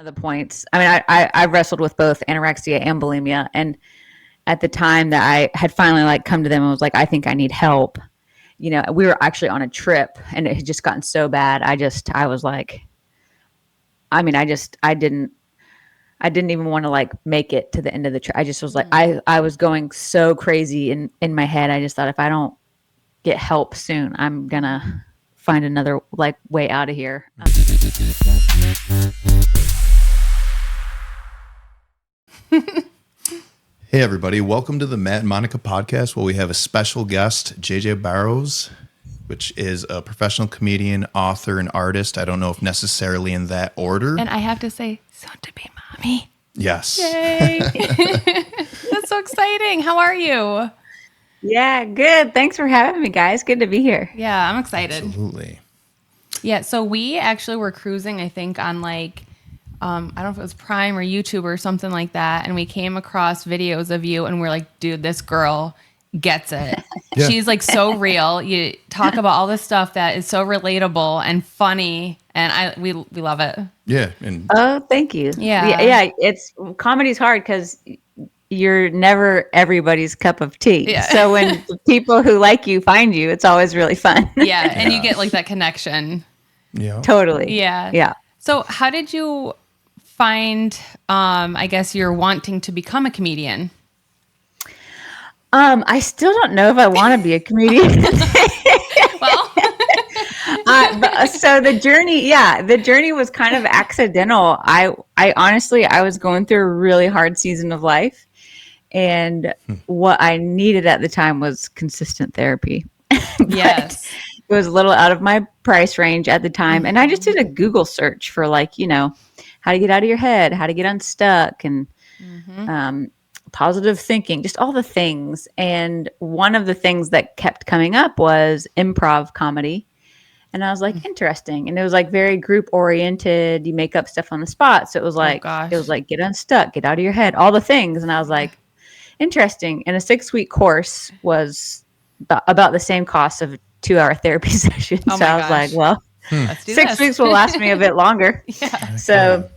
the points. I mean, I wrestled with both anorexia and bulimia, and at the time that I had finally like come to them and was like, I think I need help. You know, we were actually on a trip, and it had just gotten so bad. I was like, I mean, I didn't even want to like make it to the end of the trip. I just was like, I was going so crazy in my head. I just thought if I don't get help soon, I'm gonna find another like way out of here. Hey everybody, welcome to the Matt and Monica podcast, where we have a special guest, JJ Barrows, which is a professional comedian, author, and artist. I don't know if necessarily in that order. And I have to say, soon to be mommy. Yes. Yay. That's so exciting. How are you? Yeah, good. Thanks for having me, guys. Good to be here. Yeah, I'm excited. Absolutely. Yeah, so we actually were cruising, I think, on like, I don't know if it was Prime or YouTube or something like that. And we came across videos of you and we're like, dude, this girl gets it. Yeah. She's like so real. You talk about all this stuff that is so relatable and funny. And we love it. Yeah. And oh, thank you. Yeah. It's comedy's hard because you're never everybody's cup of tea. Yeah. So when people who like you find you, it's always really fun. Yeah. And you get like that connection. Yeah. Totally. Yeah. Yeah. So how did you find, I guess, you're wanting to become a comedian? I still don't know if I want to be a comedian. Well, so the journey was kind of accidental. I honestly, I was going through a really hard season of life, and what I needed at the time was consistent therapy. Yes. It was a little out of my price range at the time. And I just did a Google search for like, how to get out of your head, how to get unstuck, and positive thinking, just all the things. And one of the things that kept coming up was improv comedy. And I was like, interesting. And it was like very group oriented. You make up stuff on the spot. So it was like, get unstuck, get out of your head, all the things. And I was like, interesting. And a 6-week course was about the same cost of 2-hour therapy session. Oh so I was like, well, let's do 6 this. weeks will last me a bit longer. Yeah. So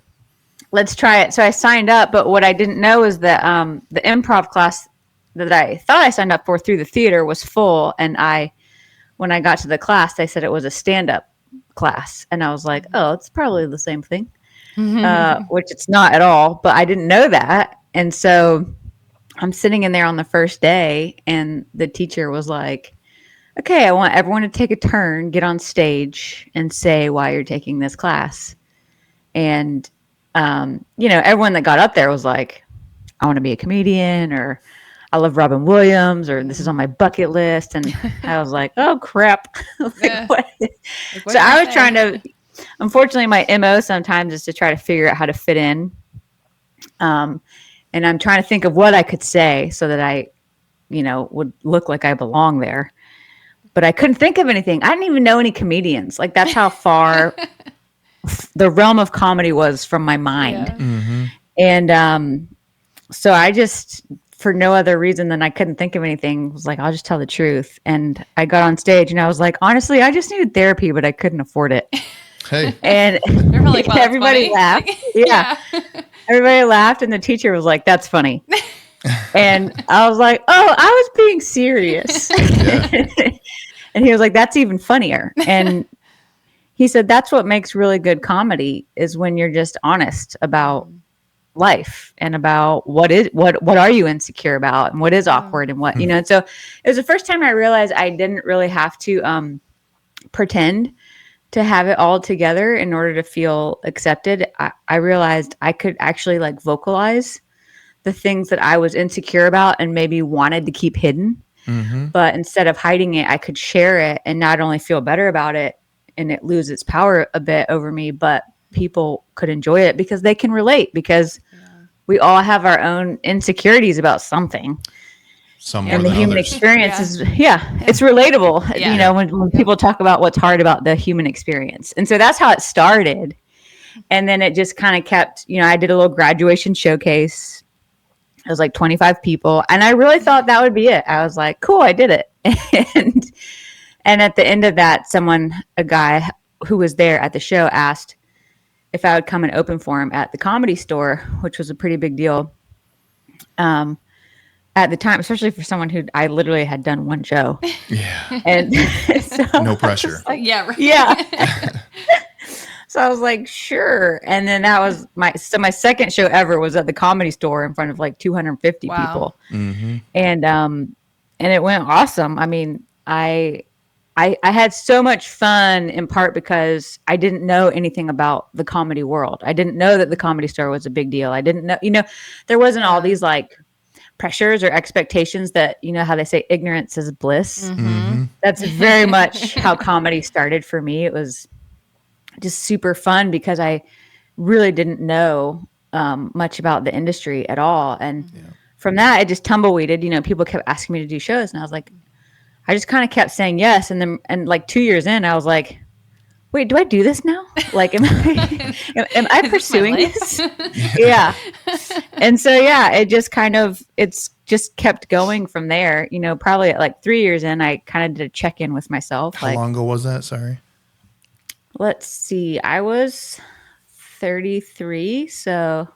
let's try it. So I signed up, but what I didn't know is that the improv class that I thought I signed up for through the theater was full. And when I got to the class, they said it was a stand-up class. And I was like, oh, it's probably the same thing, which it's not at all. But I didn't know that. And so I'm sitting in there on the first day, and the teacher was like, okay, I want everyone to take a turn, get on stage, and say why you're taking this class. And, everyone that got up there was like, I want to be a comedian, or I love Robin Williams, or this is on my bucket list. And I was like, oh, crap. What? So I was trying to, unfortunately, my MO sometimes is to try to figure out how to fit in. And I'm trying to think of what I could say so that I, would look like I belong there. But I couldn't think of anything. I didn't even know any comedians. Like, that's how far the realm of comedy was from my mind. Yeah. Mm-hmm. And so I just, for no other reason than I couldn't think of anything, was like, I'll just tell the truth. And I got on stage and I was like, honestly, I just needed therapy, but I couldn't afford it. Hey. And like, well, everybody laughed. Yeah. Everybody laughed, and the teacher was like, that's funny. And I was like, oh, I was being serious. Yeah. And he was like, that's even funnier. And he said, that's what makes really good comedy, is when you're just honest about life and about what are you insecure about, and what is awkward, and what, And so it was the first time I realized I didn't really have to pretend to have it all together in order to feel accepted. I realized I could actually like vocalize the things that I was insecure about and maybe wanted to keep hidden. Mm-hmm. But instead of hiding it, I could share it and not only feel better about it and it lose its power a bit over me, but people could enjoy it because they can relate, because we all have our own insecurities about something. And the human experience is, it's relatable. Yeah. When people talk about what's hard about the human experience. And so that's how it started. And then it just kind of kept, I did a little graduation showcase. It was like 25 people. And I really thought that would be it. I was like, cool, I did it. And at the end of that, a guy who was there at the show asked, if I would come and open for him at the Comedy Store, which was a pretty big deal at the time, especially for someone who I literally had done one show. Yeah. And so No pressure. Right. Yeah. So I was like, sure. And then that was my second show ever was at the Comedy Store in front of like 250 people. Mm-hmm. And it went awesome. I mean, I had so much fun in part because I didn't know anything about the comedy world. I didn't know that the Comedy Store was a big deal. I didn't know, there wasn't all these like pressures or expectations that, how they say ignorance is bliss. Mm-hmm. That's very much how comedy started for me. It was just super fun because I really didn't know much about the industry at all. And from that, I just tumbleweeded. People kept asking me to do shows, and I was like, I just kind of kept saying yes. And then, like 2 years in, I was like, wait, do I do this now? Like, am I pursuing this? Yeah. And so, it just kept going from there. Probably at like 3 years in, I kind of did a check-in with myself. How long ago was that? Sorry. Let's see. I was 33, so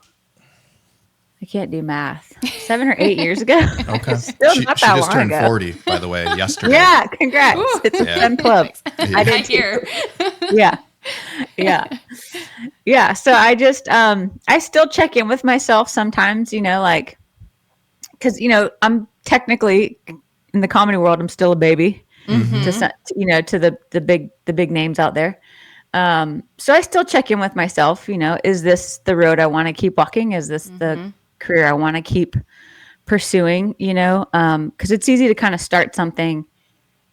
I can't do math. 7 or 8 years ago. Okay. Still not that she just long turned ago. 40, by the way, yesterday. Yeah, congrats. Ooh. It's a fun club. Yeah. I did hear. Yeah. So I just, I still check in with myself sometimes, like, because, I'm technically in the comedy world, I'm still a baby. To the big names out there. So I still check in with myself, is this the road I want to keep walking? Is this the career I want to keep pursuing, because it's easy to kind of start something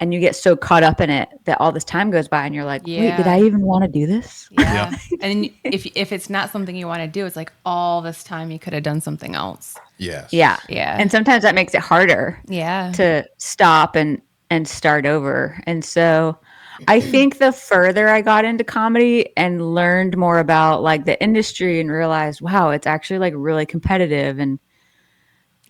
and you get so caught up in it that all this time goes by and you're like, wait, did I even want to do this? Yeah. And if it's not something you want to do, it's like all this time you could have done something else. Yes. Yeah. Yeah. And sometimes that makes it harder to stop and start over. And so I think the further I got into comedy and learned more about like the industry and realized, wow, it's actually like really competitive and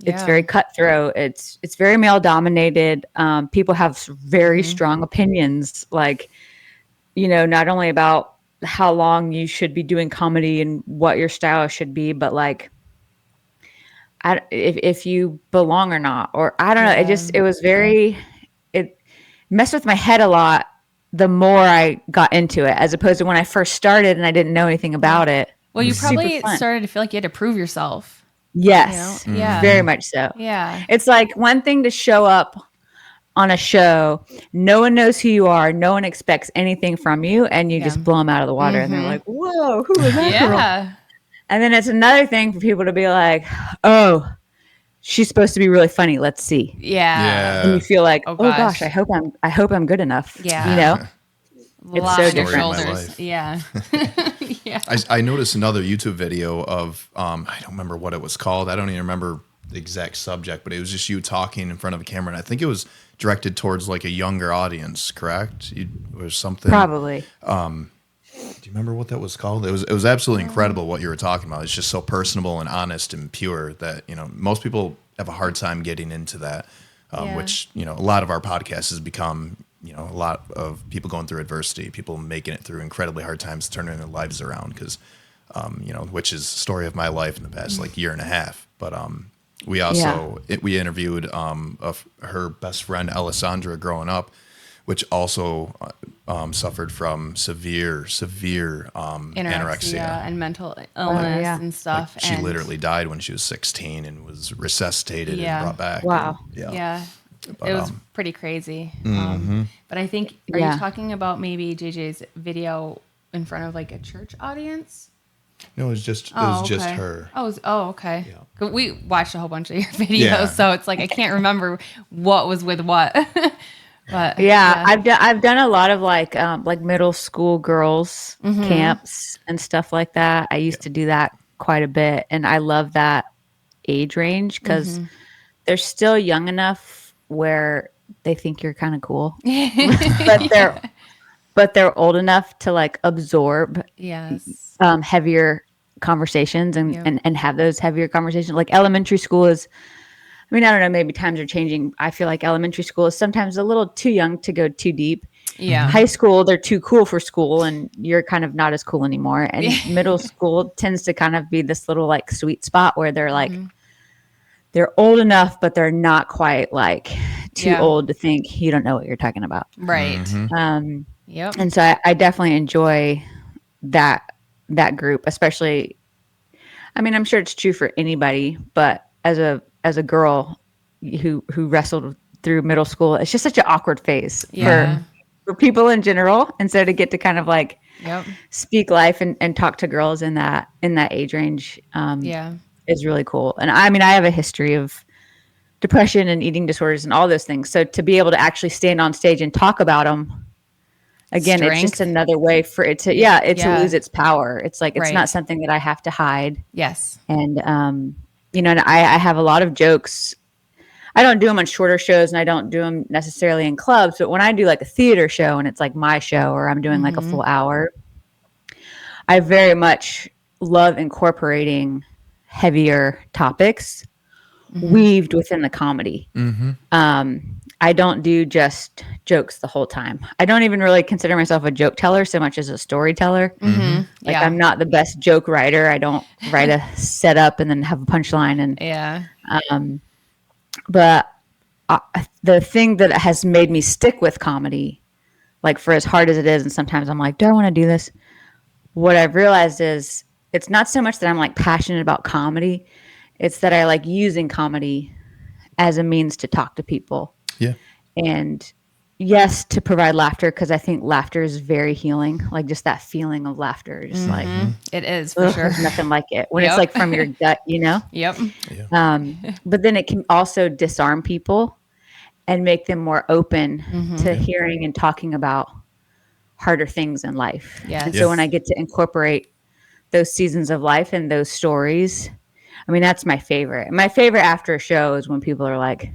it's very cutthroat. It's very male dominated. People have very strong opinions, like, not only about how long you should be doing comedy and what your style should be, but like, if you belong or not, or I don't know. It messed with my head a lot the more I got into it, as opposed to when I first started and I didn't know anything about it. Well, you probably started to feel like you had to prove yourself. Yes. Yeah. Very much so. Yeah. It's like one thing to show up on a show, no one knows who you are, no one expects anything from you, and you just blow them out of the water and they're like, whoa, who is that girl? And then it's another thing for people to be like, oh, she's supposed to be really funny. Let's see. Yeah. And you feel like, oh gosh, I hope I'm good enough. Yeah. It's so different. Shoulders. Yeah. I noticed another YouTube video of, I don't remember what it was called. I don't even remember the exact subject, but it was just you talking in front of a camera. And I think it was directed towards like a younger audience, correct? Or something. Probably. Do you remember what that was called? It was absolutely incredible what you were talking about. It's just so personable and honest and pure that, most people have a hard time getting into that, which, a lot of our podcast has become, a lot of people going through adversity, people making it through incredibly hard times, turning their lives around because, which is the story of my life in the past like year and a half. But we also, we interviewed her best friend, Alessandra, growing up, which also suffered from severe anorexia and mental illness and stuff. Like she literally died when she was 16 and was resuscitated and brought back. Wow. Yeah. But, it was pretty crazy. Mm-hmm. But I think, are you talking about maybe JJ's video in front of like a church audience? No, it was just her. Okay. Yeah. We watched a whole bunch of your videos, so it's like I can't remember what was with what. But I've done a lot of like middle school girls camps and stuff like that. I used to do that quite a bit, and I love that age range because they're still young enough where they think you're kind of cool, but they're old enough to like absorb heavier conversations and have those heavier conversations. Like elementary school is, I mean, I don't know, maybe times are changing. I feel like elementary school is sometimes a little too young to go too deep. Yeah. High school, they're too cool for school, and you're kind of not as cool anymore. And middle school tends to kind of be this little like sweet spot where they're like, they're old enough, but they're not quite like too old to think you don't know what you're talking about. Right. Yep. And so I definitely enjoy that group, especially. I mean, I'm sure it's true for anybody, but as a girl who wrestled through middle school, it's just such an awkward phase for people in general. And so to get to kind of like speak life and talk to girls in that age range is really cool. And I mean, I have a history of depression and eating disorders and all those things. So to be able to actually stand on stage and talk about them, again, it's just another way for it to, to lose its power. It's like, it's not something that I have to hide. Yes. And, and I have a lot of jokes. I don't do them on shorter shows and I don't do them necessarily in clubs, but when I do like a theater show and it's like my show or I'm doing like a full hour, I very much love incorporating heavier topics weaved within the comedy. I don't do just jokes the whole time. I don't even really consider myself a joke teller so much as a storyteller. Like I'm not the best joke writer. I don't write a setup and then have a punchline. And but the thing that has made me stick with comedy, like for as hard as it is, and sometimes I'm like, do I want to do this? What I've realized is it's not so much that I'm like passionate about comedy. It's that I like using comedy as a means to talk to people. Yeah. And yes, to provide laughter, because I think laughter is very healing. Like just that feeling of laughter, just like it is for sure. There's nothing like it when it's like from your gut, you know? Yep. But then it can also disarm people and make them more open to hearing and talking about harder things in life. And so when I get to incorporate those seasons of life and those stories, I mean, that's my favorite. My favorite after a show is when people are like,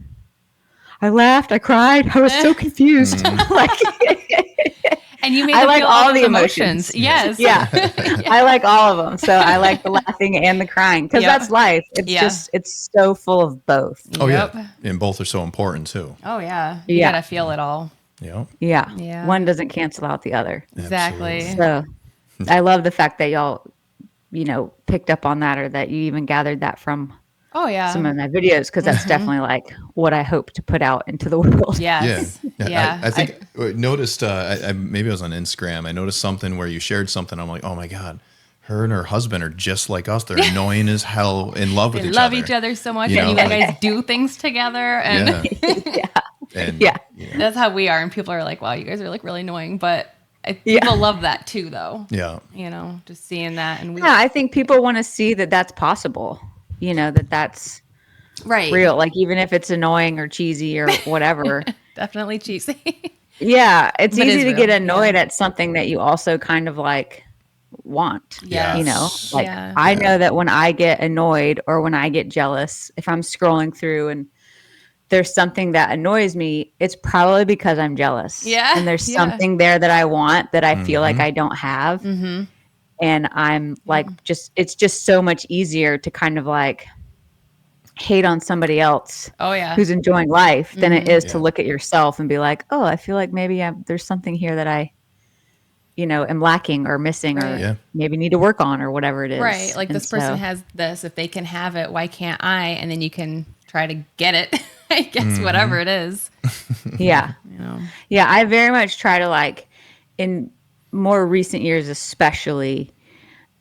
I laughed, I cried, I was so confused. Like, and you made I them like feel all the emotions. Yes. I like all of them. So I like the laughing and the crying because that's life. It's just, it's so full of both. Oh, yeah. And both are so important too. Oh, yeah. You got to feel it all. Yeah. One doesn't cancel out the other. Exactly. So I love the fact that y'all, picked up on that or that you even gathered that from some of my videos, because that's definitely like what I hope to put out into the world. Yes. Yeah. I think I noticed, maybe I was on Instagram. I noticed something where you shared something. I'm like, oh my God, her and her husband are just like us. They're annoying as hell, in love with each other. They love each other so much. And you guys do things together. And that's how we are. And people are like, wow, you guys are like really annoying. But people love that too, though. Yeah. Just seeing that. And I think people want to see that that's possible. That's real. Like, even if it's annoying or cheesy or whatever. Definitely cheesy. It's easy to get annoyed at something that you also kind of like want. Yes. I know that when I get annoyed or when I get jealous, if I'm scrolling through and there's something that annoys me, it's probably because I'm jealous. And there's something there that I want that I feel like I don't have. And I'm like, it's just so much easier to kind of like hate on somebody else who's enjoying life than it is to look at yourself and be like, oh, I feel like maybe there's something here that I, am lacking or missing or maybe need to work on or whatever it is. Right. Like, this person has this, if they can have it, why can't I? And then you can try to get it, I guess, whatever it is. Yeah, I very much try to, like, in more recent years especially,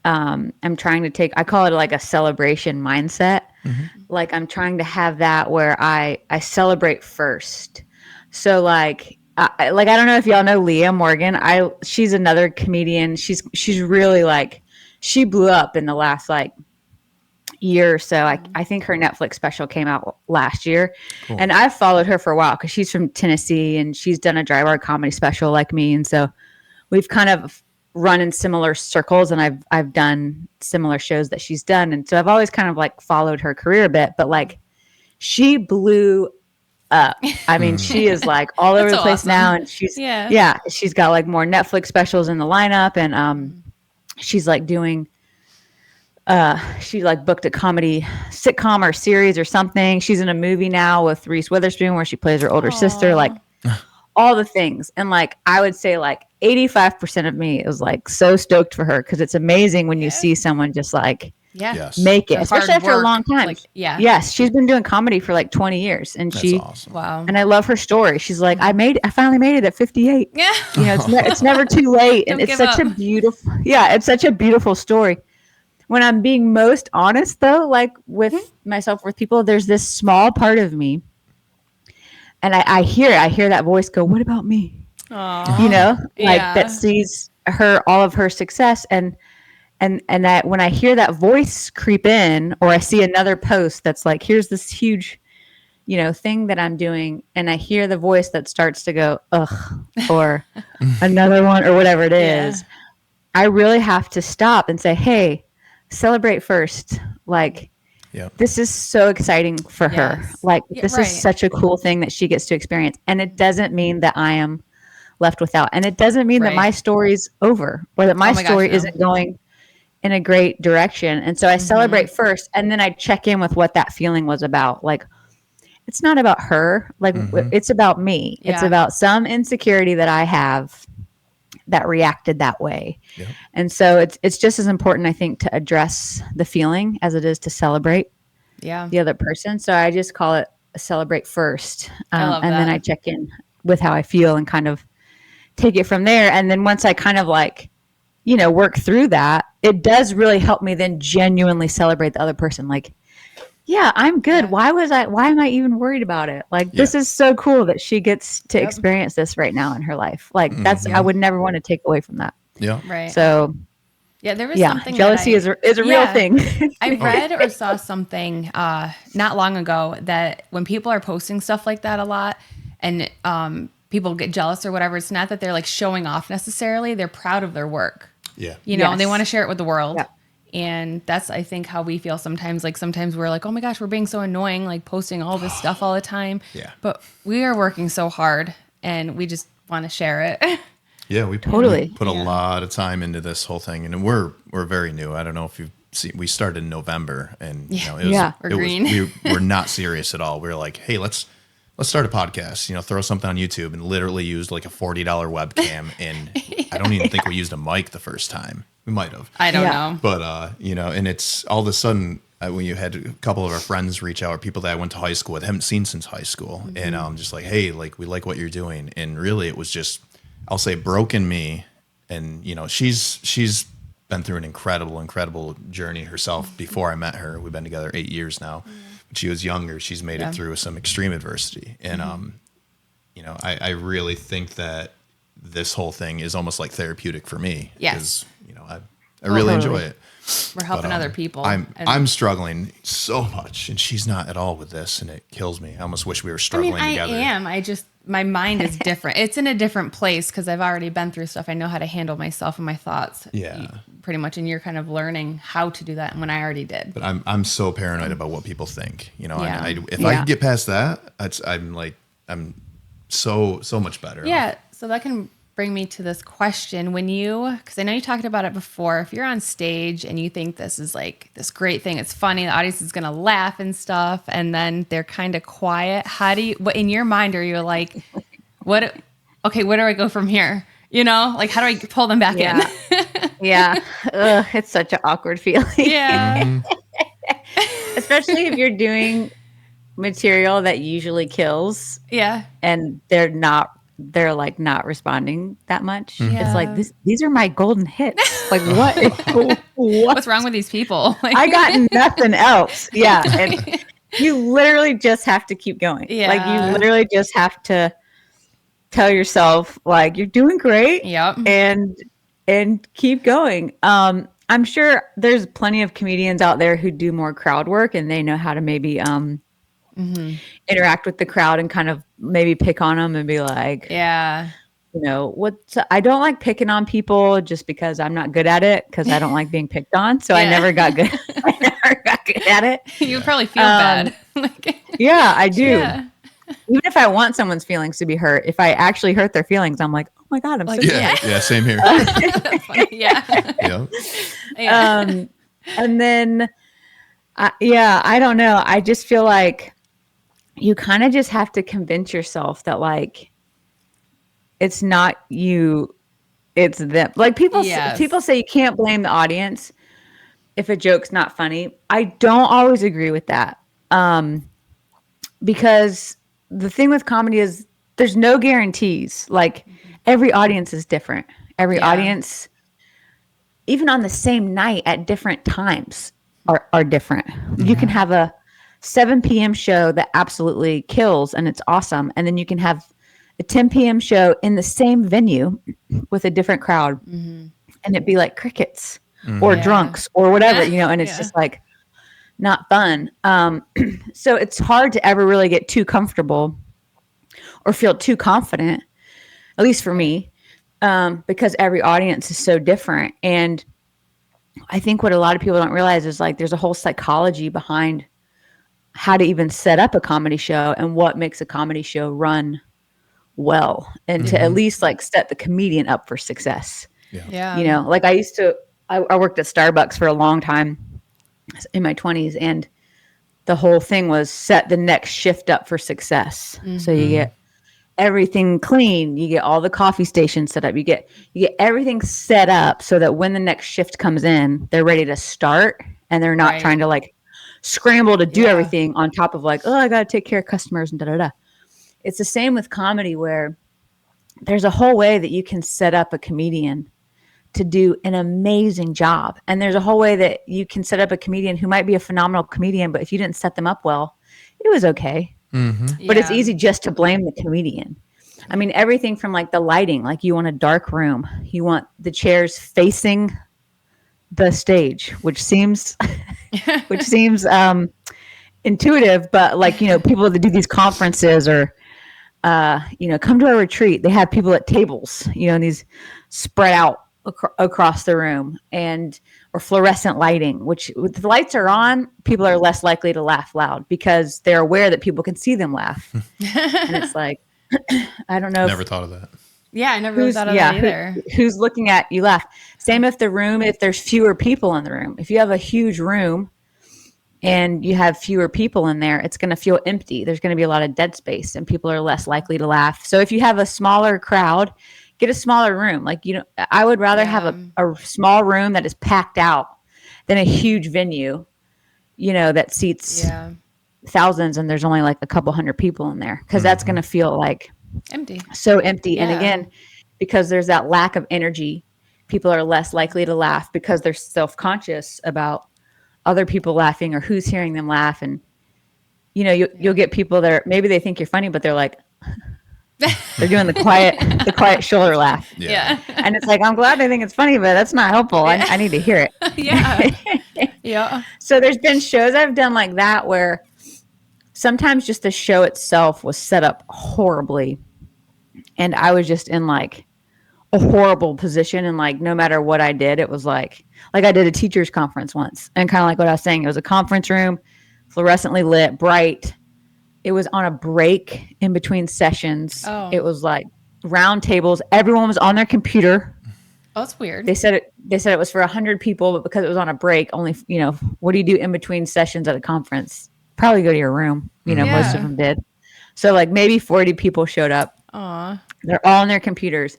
I'm trying to take, I call it like a celebration mindset. Like, I'm trying to have that where I celebrate first. So like I don't know if y'all know Leah Morgan. She's another comedian. She's really like, she blew up in the last like year or so. I think her Netflix special came out last year. Cool. And I've followed her for a while because she's from Tennessee and she's done a dry bar comedy special like me. And so we've kind of run in similar circles and I've done similar shows that she's done. And so I've always kind of like followed her career a bit, but like she blew up. I mean, she is like all over the place now. And she's, she's got like more Netflix specials in the lineup. And she's like doing, she like booked a comedy sitcom or series or something. She's in a movie now with Reese Witherspoon where she plays her older sister. Like all the things. And like, I would say like 85% of me is like so stoked for her, because it's amazing when you see someone just like Yes. make it, The especially hard after a work, long time. like, yeah. Yes, she's been doing comedy for like 20 years, and That's she awesome. Wow. and I love her story. She's like, I finally made it at 58. Yeah. You know, it's never too late, and Don't it's give such up. a beautiful, it's such a beautiful story. When I'm being most honest, though, like with myself, with people, there's this small part of me, and I hear that voice go, "What about me?" Aww. You know, like Yeah. that sees all of her success, and that when I hear that voice creep in, or I see another post that's like, here's this huge, thing that I'm doing, and I hear the voice that starts to go, ugh, or another one, or whatever it is, I really have to stop and say, hey, celebrate first. Like, this is so exciting for her. Like, this is such a cool thing that she gets to experience. And it doesn't mean that I am left without. And it doesn't mean that my story's over, or that my story isn't going in a great direction. And so I celebrate first, and then I check in with what that feeling was about. Like, it's not about her. Like, it's about me. It's about some insecurity that I have that reacted that way. Yep. And so it's just as important, I think, to address the feeling as it is to celebrate the other person. So I just call it a celebrate first. And then I check in with how I feel and kind of take it from there. And then once I kind of like, work through that, it does really help me then genuinely celebrate the other person. Like, yeah, I'm good. Yeah. Why am I even worried about it? Like, this is so cool that she gets to experience this right now in her life. Like, I would never want to take away from that. Yeah. Right. So, there was something jealousy is a real thing. I read or saw something not long ago that when people are posting stuff like that a lot, and people get jealous or whatever, it's not that they're like showing off necessarily. They're proud of their work. Yeah. And they want to share it with the world. Yeah. And that's, I think, how we feel sometimes. Like, sometimes we're like, oh my gosh, we're being so annoying, like posting all this stuff all the time. Yeah. But we are working so hard, and we just want to share it. Yeah, we put a lot of time into this whole thing, and we're very new. I don't know if you've seen. We started in November, and we're not serious at all. We were like, hey, let's start a podcast. Throw something on YouTube, and literally used like a $40 webcam, and I don't even think we used a mic the first time. We might have. I don't know. But, and it's all of a sudden when you had a couple of our friends reach out, or people that I went to high school with, haven't seen since high school. Mm-hmm. And I'm just like, hey, like, we like what you're doing. And really it was just, I'll say, broken me. And, she's been through an incredible journey herself before I met her. We've been together 8 years now. Mm-hmm. When she was younger, she's made it through some extreme adversity. And, I really think that this whole thing is almost like therapeutic for me. Yes. Because, I really enjoy it. We're helping other people. I'm struggling so much, and she's not at all with this, and it kills me. I almost wish we were struggling together. I am. My mind is different. It's in a different place because I've already been through stuff. I know how to handle myself and my thoughts. Yeah. Pretty much, and you're kind of learning how to do that, and when I already did. But I'm so paranoid about what people think. If I could get past that, I'm so much better. Yeah. So that can bring me to this question. Because I know you talked about it before, if you're on stage and you think this is like this great thing, it's funny, the audience is going to laugh and stuff, and then they're kind of quiet. What in your mind are you like, where do I go from here? Like, how do I pull them back in? Yeah. Ugh, it's such an awkward feeling. Yeah. Especially if you're doing material that usually kills. Yeah. And they're not responding that much. Yeah. It's like, these are my golden hits. Like, what? What's wrong with these people? I got nothing else. Yeah. And you literally just have to keep going. Yeah. Like, you literally just have to tell yourself, like, you're doing great. Yep. And keep going. I'm sure there's plenty of comedians out there who do more crowd work, and they know how to maybe interact with the crowd and kind of maybe pick on them and be like, I don't like picking on people just because I'm not good at it, because I don't like being picked on. So I never got good. At it. You probably feel bad. Yeah, I do. Yeah. Even if I want someone's feelings to be hurt, if I actually hurt their feelings, I'm like, oh my God, I'm so sorry. Yeah, same here. Yeah. And then, I don't know. I just feel like you kind of just have to convince yourself that, like, it's not you, it's them. Like people say you can't blame the audience if a joke's not funny. I don't always agree with that. Because the thing with comedy is there's no guarantees. Like every audience is different. Every audience, even on the same night at different times, are different. You can have a 7 p.m. show that absolutely kills and it's awesome. And then you can have a 10 p.m. show in the same venue with a different crowd and it'd be like crickets or drunks or whatever, and it's just like not fun. So it's hard to ever really get too comfortable or feel too confident, at least for me, because every audience is so different. And I think what a lot of people don't realize is like there's a whole psychology behind how to even set up a comedy show and what makes a comedy show run well and to at least like set the comedian up for success. Yeah. Like I worked at Starbucks for a long time in my 20s, and the whole thing was set the next shift up for success. So you get everything clean, you get all the coffee stations set up, you get everything set up so that when the next shift comes in, they're ready to start and they're not trying to like scramble to do everything on top of like, oh, I got to take care of customers and da-da-da. It's the same with comedy where there's a whole way that you can set up a comedian to do an amazing job. And there's a whole way that you can set up a comedian who might be a phenomenal comedian, but if you didn't set them up well, it was okay. But it's easy just to blame the comedian. I mean, everything from like the lighting, like you want a dark room, you want the chairs facing the stage, which seems intuitive, but like, people that do these conferences or, come to a retreat, they have people at tables, and these spread out across the room or fluorescent lighting, which if the lights are on, people are less likely to laugh loud because they're aware that people can see them laugh. And it's like, I don't know. Never thought of that. Yeah, I never thought of that either. Who's looking at you laugh. Same if there's fewer people in the room. If you have a huge room and you have fewer people in there, it's going to feel empty. There's going to be a lot of dead space and people are less likely to laugh. So if you have a smaller crowd, get a smaller room. Like, I would rather have a small room that is packed out than a huge venue, that seats thousands and there's only like a couple hundred people in there. Cause that's going to feel like empty. So empty. Yeah. And again, because there's that lack of energy, people are less likely to laugh because they're self-conscious about other people laughing or who's hearing them laugh. And, you'll get people that maybe they think you're funny, but they're like, they're doing the quiet shoulder laugh. Yeah. And it's like, I'm glad they think it's funny, but that's not helpful. I need to hear it. Yeah. So there's been shows I've done like that where sometimes just the show itself was set up horribly. And I was just in like a horrible position. And like, no matter what I did, it was like I did a teacher's conference once and kind of like what I was saying, it was a conference room, fluorescently lit, bright. It was on a break in between sessions. Oh. It was like round tables. Everyone was on their computer. Oh, that's weird. They said it was for 100 people, but because it was on a break, only, what do you do in between sessions at a conference? Probably go to your room. Most of them did. So like maybe 40 people showed up. Aww. They're all on their computers.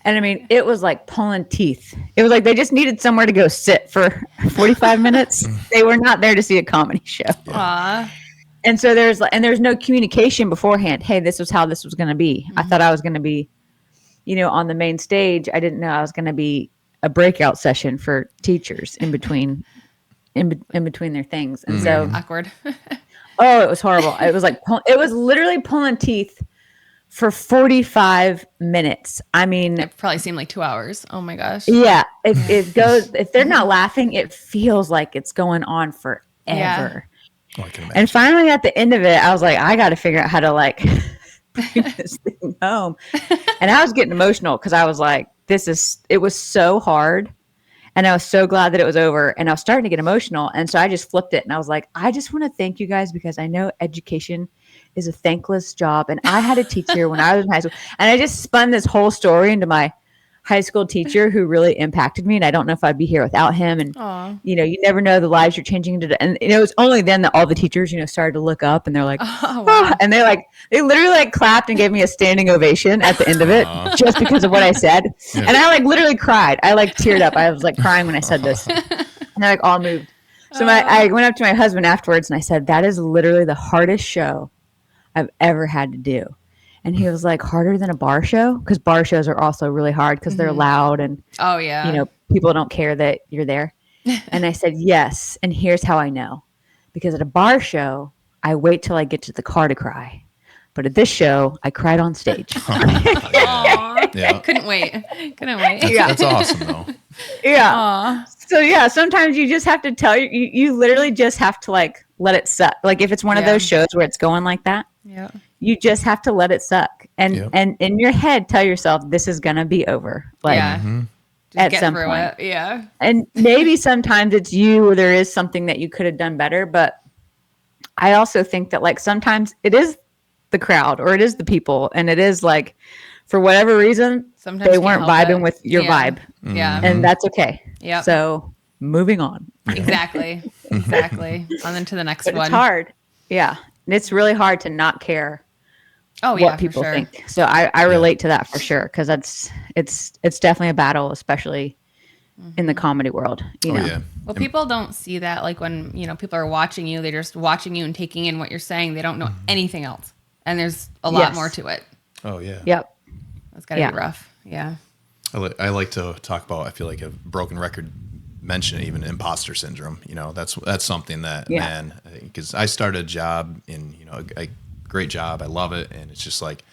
And I mean, it was like pulling teeth. It was like they just needed somewhere to go sit for 45 minutes. They were not there to see a comedy show. Aww. And so there's no communication beforehand. Hey, this was how this was going to be. I thought I was going to be, on the main stage. I didn't know I was going to be a breakout session for teachers in between their things. And so awkward. Oh, it was horrible. It was like, it was literally pulling teeth for 45 minutes. I mean, it probably seemed like 2 hours. Oh my gosh. Yeah. If they're not laughing, it feels like it's going on forever. Yeah. Oh, I can imagine. And finally at the end of it, I was like, I got to figure out how to like bring this thing home. And I was getting emotional because I was like, it was so hard. And I was so glad that it was over and I was starting to get emotional. And so I just flipped it and I was like, I just want to thank you guys because I know education is a thankless job. And I had a teacher when I was in high school and I just spun this whole story into my high school teacher who really impacted me, and I don't know if I'd be here without him. And Aw. you know, you never know the lives you're changing. And it was only then that all the teachers, you know, started to look up, and they're like, Oh, wow. "Oh," and they literally like clapped and gave me a standing ovation at the end of it just because of what I said. Yeah. And I like literally cried. I like teared up. I was like crying when I said this, and they're like all moved. So I went up to my husband afterwards and I said, "That is literally the hardest show I've ever had to do." And he was like, "Harder than a bar show?" Because bar shows are also really hard because they're loud and, Oh, yeah. you know, people don't care that you're there. And I said, "Yes. And here's how I know. Because at a bar show, I wait till I get to the car to cry. But at this show, I cried on stage." Aw. Yeah. Couldn't wait. Couldn't wait. That's awesome, though. Yeah. Aw. So yeah, sometimes you just have to tell you literally just have to like let it suck. Like if it's one of those shows where it's going like that, Yeah. you just have to let it suck. And and in your head tell yourself this is gonna be over. Like Yeah. at Get some through point. it. Yeah. And maybe sometimes it's you or there is something that you could have done better. But I also think that like sometimes it is the crowd or it is the people, and it is like for whatever reason Sometimes they you weren't can't help vibing it. with your vibe. Yeah. And that's okay. Yep. So moving on. Exactly. Exactly. On then to the next But one. it's hard. Yeah. And it's really hard to not care Oh, yeah. what people think. So I relate to that for sure. Cause it's definitely a battle, especially in the comedy world, you know? Yeah. Well, people don't see that. Like when, you know, people are watching you, they're just watching you and taking in what you're saying. They don't know anything else. And there's a lot more to it. Oh, yeah. Yep. It's got to be rough. Yeah. I like to talk about, I feel like a broken record, mention even imposter syndrome. You know, that's something that, man, because I started a job in, you know, a great job. I love it. And it's just like,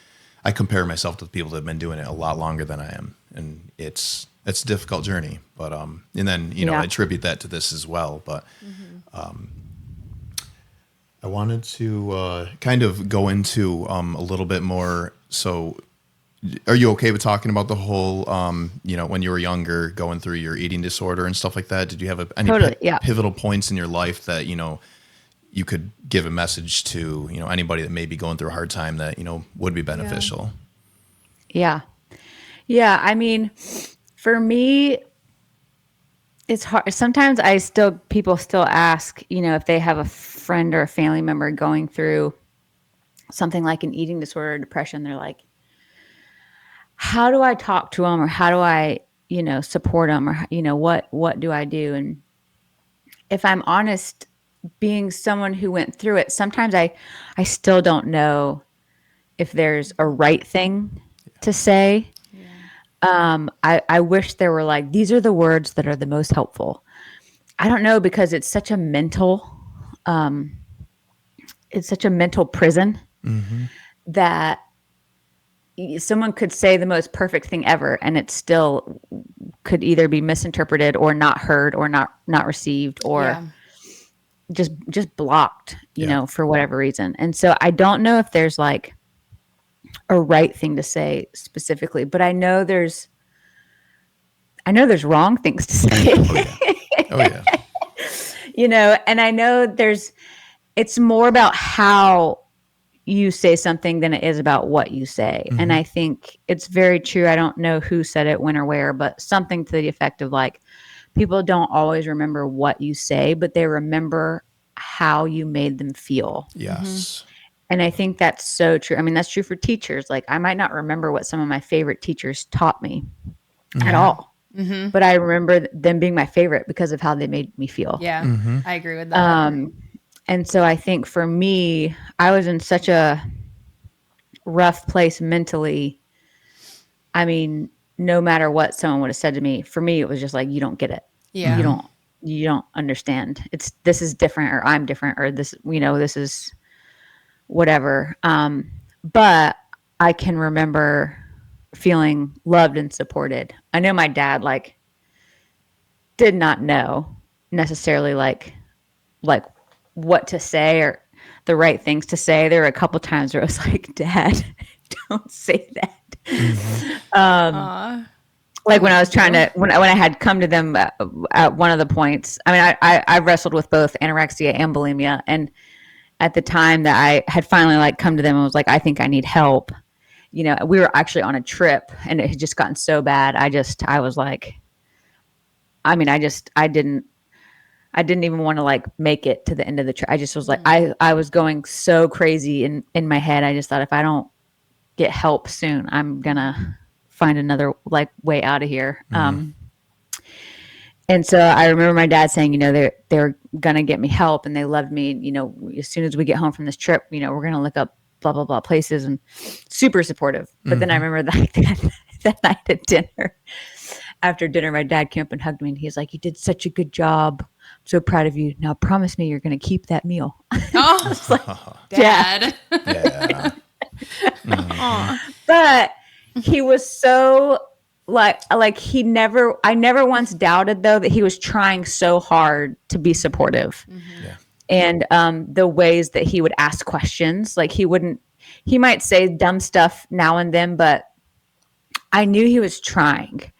I compare myself to the people that have been doing it a lot longer than I am. And it's a difficult journey, but, and then, you know, I attribute that to this as well. But, I wanted to, kind of go into, a little bit more. So, are you okay with talking about the whole, you know, when you were younger, going through your eating disorder and stuff like that? Did you have any pivotal points in your life that, you know, you could give a message to, you know, anybody that may be going through a hard time that, you know, would be beneficial? Yeah. Yeah. I mean, for me, it's hard. Sometimes people still ask, you know, if they have a friend or a family member going through something like an eating disorder or depression, they're like, how do I talk to them, or how do I, you know, support them, or, you know, what do I do? And if I'm honest, being someone who went through it, sometimes I still don't know if there's a right thing to say. I wish there were like, these are the words that are the most helpful. I don't know, because it's such a mental prison that someone could say the most perfect thing ever, and it still could either be misinterpreted or not heard or not received or just blocked, you know, for whatever reason. And so I don't know if there's like a right thing to say specifically, but I know there's wrong things to say. Oh yeah. You know, and I know it's more about how you say something than it is about what you say. And I think it's very true. I don't know who said it, when or where, but something to the effect of like, people don't always remember what you say, but they remember how you made them feel. Yes. And I think that's so true. I mean, that's true for teachers. Like, I might not remember what some of my favorite teachers taught me at all, but I remember them being my favorite because of how they made me feel. Yeah, I agree with that. And so I think for me, I was in such a rough place mentally. I mean, no matter what someone would have said to me, for me, it was just like, you don't get it. Yeah. You don't understand. This is different, or I'm different, or this, you know, this is whatever. But I can remember feeling loved and supported. I know my dad like did not know necessarily like what to say or the right things to say. There were a couple times where I was like, Dad, don't say that. Like when I was trying to, when I had come to them at one of the points, I mean, I wrestled with both anorexia and bulimia. And at the time that I had finally like come to them and was like, I think I need help. we were actually on a trip and it had just gotten so bad. I was like, I mean, I didn't even want to like make it to the end of the trip. I just was like, I was going so crazy in my head. I just thought if I don't get help soon, I'm gonna find another like way out of here. And so I remember my dad saying, they're gonna get me help and they loved me. As soon as we get home from this trip, we're gonna look up blah blah blah places, and super supportive. But then I remember that night at dinner. After dinner, my dad came up and hugged me, and he's like, "You did such a good job. I'm so proud of you. Now promise me you're going to keep that meal." Oh, like, Dad. Yeah. But he was so like I never once doubted though that he was trying so hard to be supportive. Yeah. And the ways that he would ask questions, like he might say dumb stuff now and then, but I knew he was trying.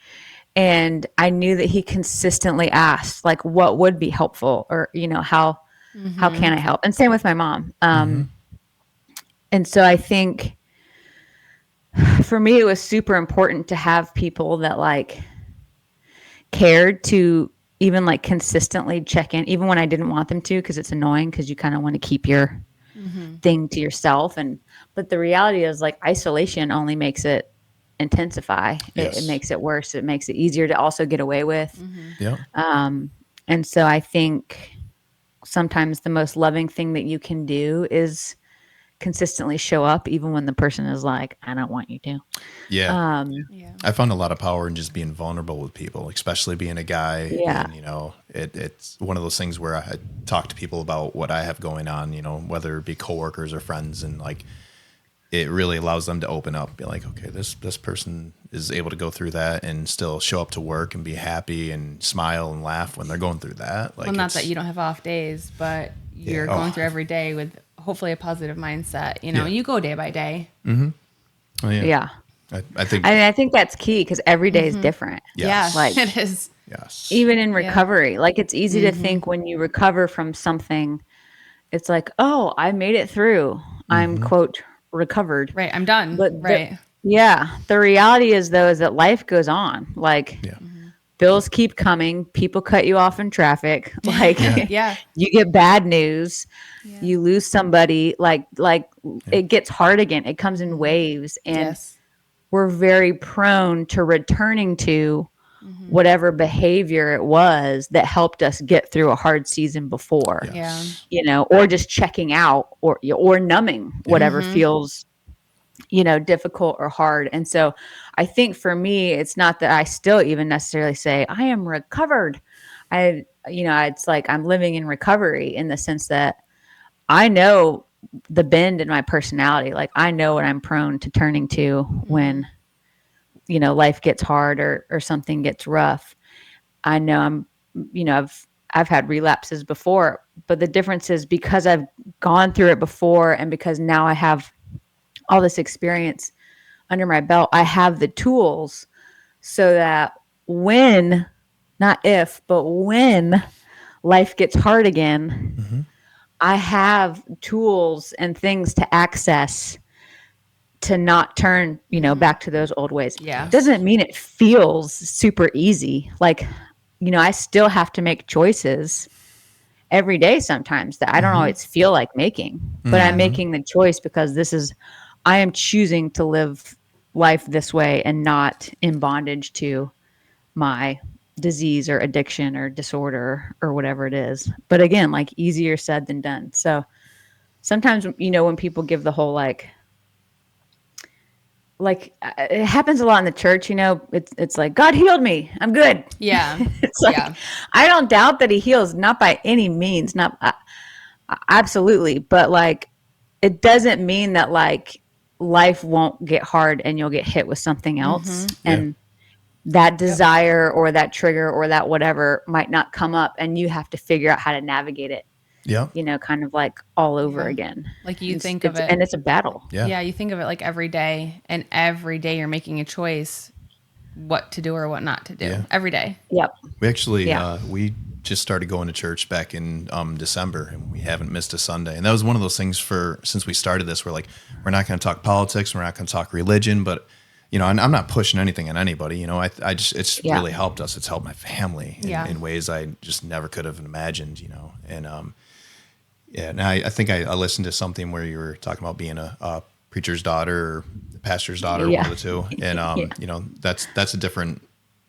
And I knew that he consistently asked, like, what would be helpful, or how can I help? And same with my mom. And so I think for me, it was super important to have people that like cared to even like consistently check in, even when I didn't want them to, because it's annoying because you kind of want to keep your thing to yourself. But the reality is like isolation only makes it intensify. It makes it worse. It makes it easier to also get away with. Yeah. And so I think sometimes the most loving thing that you can do is consistently show up even when the person is like, I don't want you to. Yeah. I found a lot of power in just being vulnerable with people, especially being a guy. Yeah. And, it's one of those things where I talk to people about what I have going on, whether it be coworkers or friends, and like, it really allows them to open up, be like, okay, this person is able to go through that and still show up to work and be happy and smile and laugh when they're going through that. Like, well, not that you don't have off days, but you're going through every day with hopefully a positive mindset. You go day by day. Mm-hmm. Oh, yeah. I think that's key because every day is different. Yes. Yeah, like it is. Yes. Even in recovery, like it's easy to think when you recover from something, it's like, oh, I made it through. I'm quote recovered. Right. I'm done. But right. The reality is though, is that life goes on. Like bills keep coming. People cut you off in traffic. Like you get bad news. Yeah. You lose somebody. Like it gets hard again. It comes in waves. And we're very prone to returning to whatever behavior it was that helped us get through a hard season before. Or just checking out or numbing whatever feels difficult or hard. And so I think for me, it's not that I still even necessarily say I am recovered. It's like I'm living in recovery in the sense that I know the bend in my personality. Like I know what I'm prone to turning to when life gets hard or something gets rough. I know I've had relapses before, but the difference is because I've gone through it before and because now I have all this experience under my belt, I have the tools so that when, not if, but when life gets hard again, I have tools and things to access to not turn, back to those old ways. Yeah. Doesn't mean it feels super easy. Like, I still have to make choices every day sometimes that I don't always feel like making, but I'm making the choice because I am choosing to live life this way and not in bondage to my disease or addiction or disorder or whatever it is. But again, like easier said than done. So sometimes, when people give the whole like it happens a lot in the church, it's like, God healed me. I'm good. Yeah. It's like, I don't doubt that he heals, not by any means, not absolutely. But like, it doesn't mean that like life won't get hard and you'll get hit with something else. And that desire or that trigger or that whatever might not come up and you have to figure out how to navigate it. Yeah. Kind of like all over again. Like you think of it. And it's a battle. Yeah. You think of it like every day, and every day you're making a choice what to do or what not to do Yeah. every day. Yep. We actually, we just started going to church back in December, and we haven't missed a Sunday. And that was one of those things since we started this, we're like, we're not going to talk politics. We're not going to talk religion, but and I'm not pushing anything on anybody. I just, it's really helped us. It's helped my family in ways I just never could have imagined, and, now I think I listened to something where you were talking about being a preacher's daughter or the pastor's daughter, one of the two. And, that's a different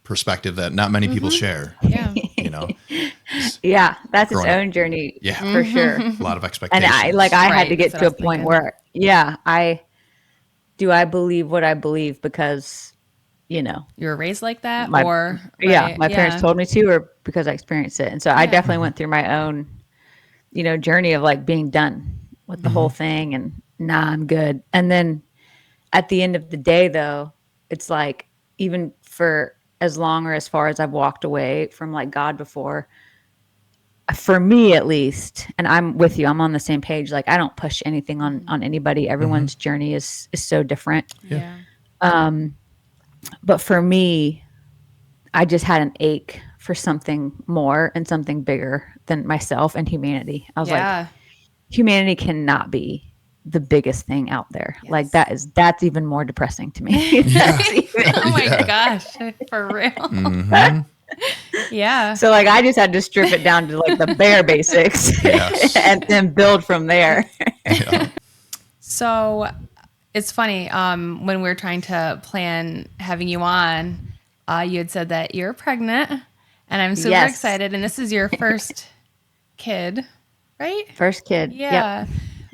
perspective that not many people share. Yeah. Yeah. That's its Growing up. own journey. Yeah. For sure. A lot of expectations. And I had to get That's to a what I was point thinking. where, I believe what I believe because, You were raised like that my right, parents told me to, or because I experienced it. And so I definitely went through my own, journey of like being done with the whole thing and I'm good. And then at the end of the day though, it's like, even for as long or as far as I've walked away from like God before, for me at least, and I'm with you, I'm on the same page. Like I don't push anything on anybody. Everyone's journey is so different. Yeah. But for me, I just had an ache for something more and something bigger than myself and humanity. I was like, humanity cannot be the biggest thing out there. Yes. Like that's even more depressing to me. Oh my gosh, for real. Yeah. So like I just had to strip it down to like the bare basics and then build from there. So it's funny, when we were trying to plan having you on, you had said that you're pregnant, and I'm super excited. And this is your first kid, right? First kid. Yeah.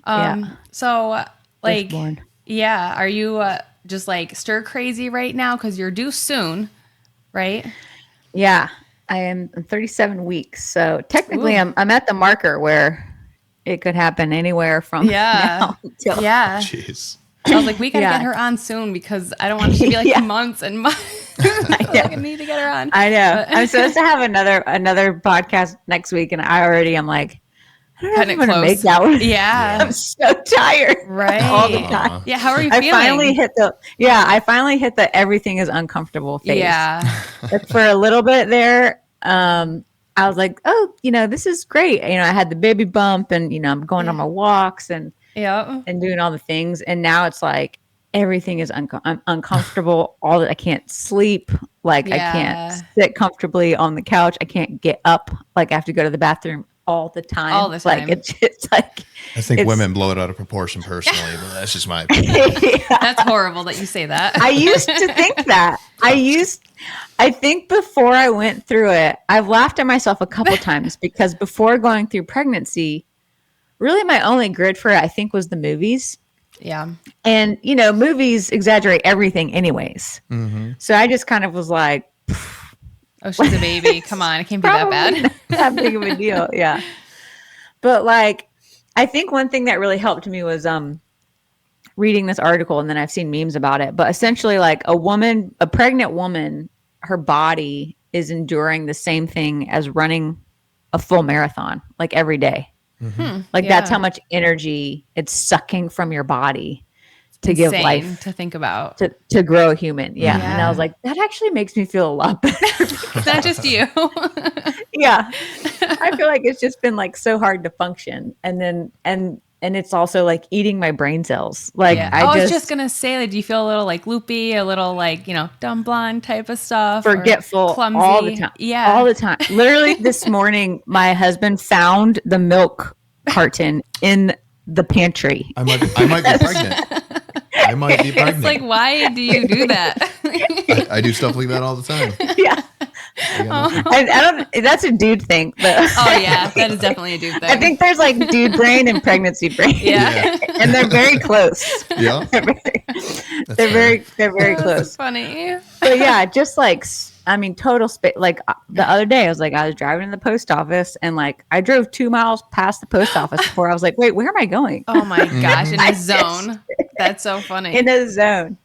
Yep. So like, Firstborn. are you just like stir crazy right now? 'Cause you're due soon, right? Yeah. I'm 37 weeks. So technically I'm at the marker where it could happen anywhere from now until Jeez. I was like, we got to get her on soon because I don't want it to be like months and months. I need to get her on. I know. I'm supposed to have another podcast next week, and I'm like, I don't know if I'm going to make that one. Yeah. I'm so tired. Right. All the time. Yeah. How are you I feeling? finally hit the everything is uncomfortable phase. Yeah. For a little bit there, I was like, oh, this is great. I had the baby bump and, I'm going on my walks and doing all the things. And now it's like everything is I'm uncomfortable. I can't sleep. Like I can't sit comfortably on the couch. I can't get up. Like I have to go to the bathroom all the time. All the time. Like it's just like I think women blow it out of proportion personally, but that's just my opinion. That's horrible that you say that. I used to think that. I think before I went through it, I've laughed at myself a couple times because before going through pregnancy, really my only grid for it, I think, was the movies. Yeah. And, movies exaggerate everything anyways. Mm-hmm. So I just kind of was like, oh, she's a baby. Come on. It can't be that bad. not that big of a deal. Yeah. But like, I think one thing that really helped me was reading this article, and then I've seen memes about it. But essentially, like a pregnant woman, her body is enduring the same thing as running a full marathon, like every day. Mm-hmm. Like that's how much energy it's sucking from your body to give life, to think about, to grow a human. Yeah. And I was like, that actually makes me feel a lot better. It's not just you. Yeah. I feel like it's just been like so hard to function. And then, and it's also like eating my brain cells. Like I was just going to say, like, do you feel a little like loopy, a little like, dumb blonde type of stuff? Forgetful clumsy? All the time. Yeah. All the time. Literally this morning, my husband found the milk carton in the pantry. I might be pregnant. I might be pregnant. It's like, why do you do that? I do stuff like that all the time. Yeah. I don't. That's a dude thing, but oh yeah, that is definitely a dude thing. I think there's like dude brain and pregnancy brain. Yeah. And they're very close. Yeah, they're very close. So funny. But yeah, just like total space. Like the other day, I was driving to the post office, and like I drove 2 miles past the post office before I was like, wait, where am I going? Oh my gosh, in a zone. That's so funny. In a zone.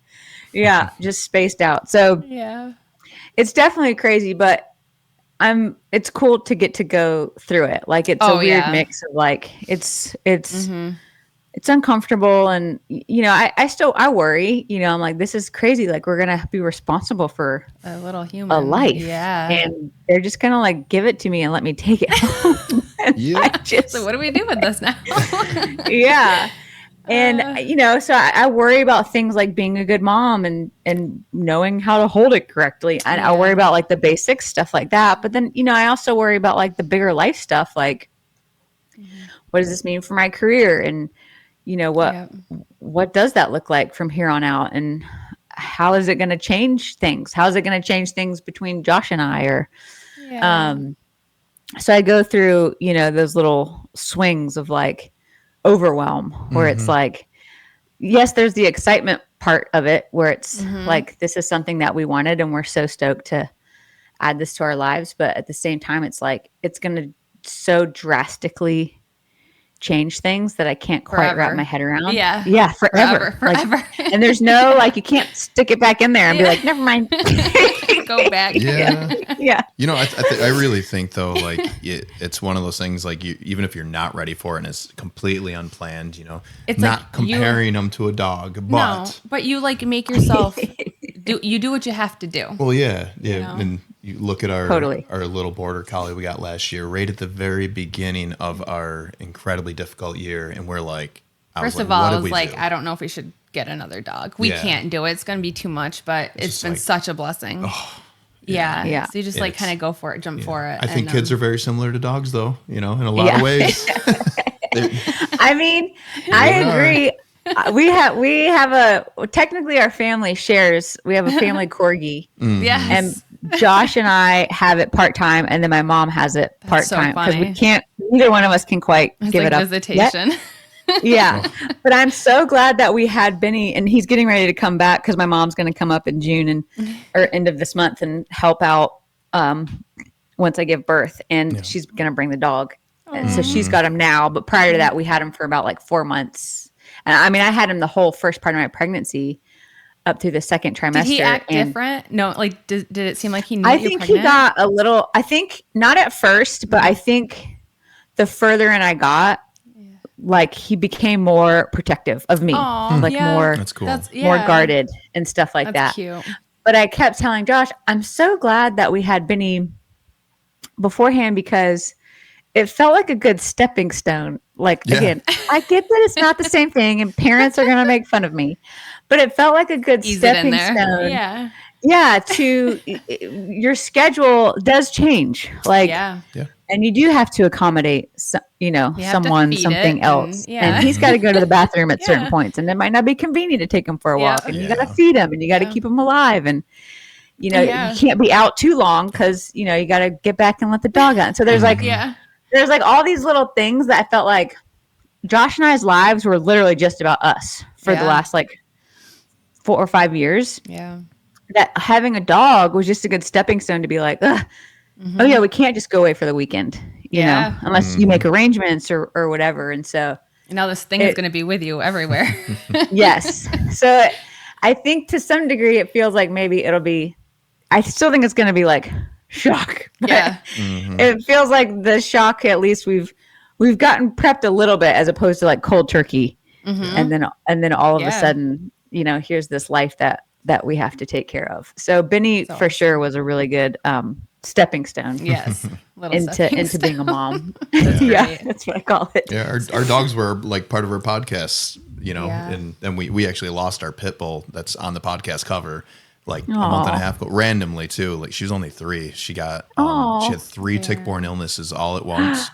Yeah, just spaced out. So yeah. It's definitely crazy, but it's cool to get to go through it. Like it's a weird mix of like, it's it's uncomfortable. And, I worry, I'm like, this is crazy. Like, we're going to be responsible for A little human. a life. Yeah. And they're just going to like give it to me and let me take it home. Yeah. So what do we do with this now? Yeah. And, so I worry about things like being a good mom and knowing how to hold it correctly. And I worry about like the basic stuff like that. But then, I also worry about like the bigger life stuff. Like, what does this mean for my career? And, what does that look like from here on out? And how is it going to change things? How is it going to change things between Josh and I? So I go through, those little swings of like overwhelm where it's like, yes, there's the excitement part of it where it's like, this is something that we wanted and we're so stoked to add this to our lives. But at the same time, it's like, it's going to so drastically change things that I can't quite wrap my head around. Yeah. Forever. Like, and there's no, like, you can't stick it back in there and be like, never mind. Go back. Yeah. Yeah. I really think though, like it's one of those things, like even if you're not ready for it and it's completely unplanned, it's not like comparing them to a dog, but you like make yourself do what you have to do. Well, yeah. And you look at our little border collie we got last year, right at the very beginning of our incredibly difficult year. And we're like, first of all, I was like, I don't know if we should get another dog. We can't do it. It's going to be too much, but it's been like, such a blessing. Oh, yeah. So you just like kind of go for it, jump for it. I think kids are very similar to dogs though, in a lot of ways. I mean, I agree. We have technically our family shares, we have a family corgi. Yes. And Josh and I have it part-time and then my mom has it part-time because neither one of us can quite give it up visitation. Yeah. But I'm so glad that we had Benny and he's getting ready to come back because my mom's going to come up in June or end of this month and help out once I give birth. And she's going to bring the dog. And so she's got him now. But prior to that, we had him for about like 4 months. And I mean, I had him the whole first part of my pregnancy up through the second trimester. Did he act different? No, like did it seem like he knew you were pregnant? I think he got a little, I think not at first, but I think the further in I got, like he became more protective of me, more, that's cool. More guarded and stuff like that. Cute. But I kept telling Josh, I'm so glad that we had Benny beforehand because it felt like a good stepping stone. Like, again, I get that it's not the same thing and parents are going to make fun of me, but it felt like a good stepping stone. Yeah. To your schedule does change. Like, and you do have to accommodate, someone, something else. And he's got to go to the bathroom at certain points. And it might not be convenient to take him for a walk. And you got to feed him and you got to keep him alive. And, you can't be out too long because, you got to get back and let the dog out. And so there's there's like all these little things that I felt like Josh and I's lives were literally just about us for the last like 4 or 5 years. Yeah. That having a dog was just a good stepping stone to be like, oh yeah, we can't just go away for the weekend, you know, unless you make arrangements or whatever. And so now this thing is going to be with you everywhere. Yes. So I think to some degree it feels like maybe I still think it's going to be like shock. Yeah. It feels like the shock, at least we've gotten prepped a little bit as opposed to like cold turkey. And then all of a sudden, here's this life that we have to take care of. So Benny for sure was a really good stepping stone. Yes. into being a mom. That's what I call it. Yeah. Our dogs were like part of our podcast, and then we actually lost our pit bull that's on the podcast cover like a month and a half, but randomly too. Like she was only 3. She got she had 3 tick-borne illnesses all at once.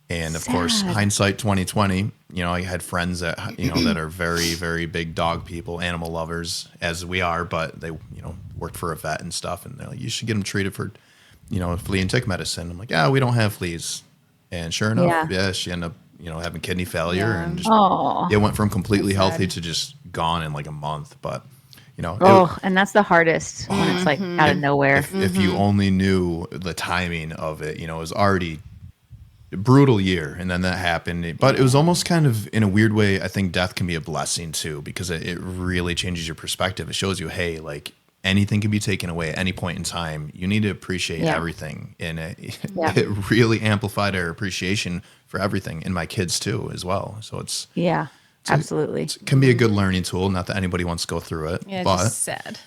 And of course, hindsight 2020, I had friends that, that are very, very big dog people, animal lovers, as we are, but they, worked for a vet and stuff. And they're like, you should get them treated for, flea and tick medicine. I'm like, yeah, we don't have fleas. And sure enough, she ended up, having kidney failure and just, it went from completely healthy to just gone in like a month. But, and that's the hardest when it's like out of nowhere. If you only knew the timing of it, it was already a brutal year, and then that happened. But it was almost kind of, in a weird way, I think death can be a blessing too, because it really changes your perspective. It shows you, hey, like anything can be taken away at any point in time. You need to appreciate everything. And it really amplified our appreciation for everything, and my kids too as well. So it's Absolutely. It can be a good learning tool. Not that anybody wants to go through it, Yeah, it's but just sad.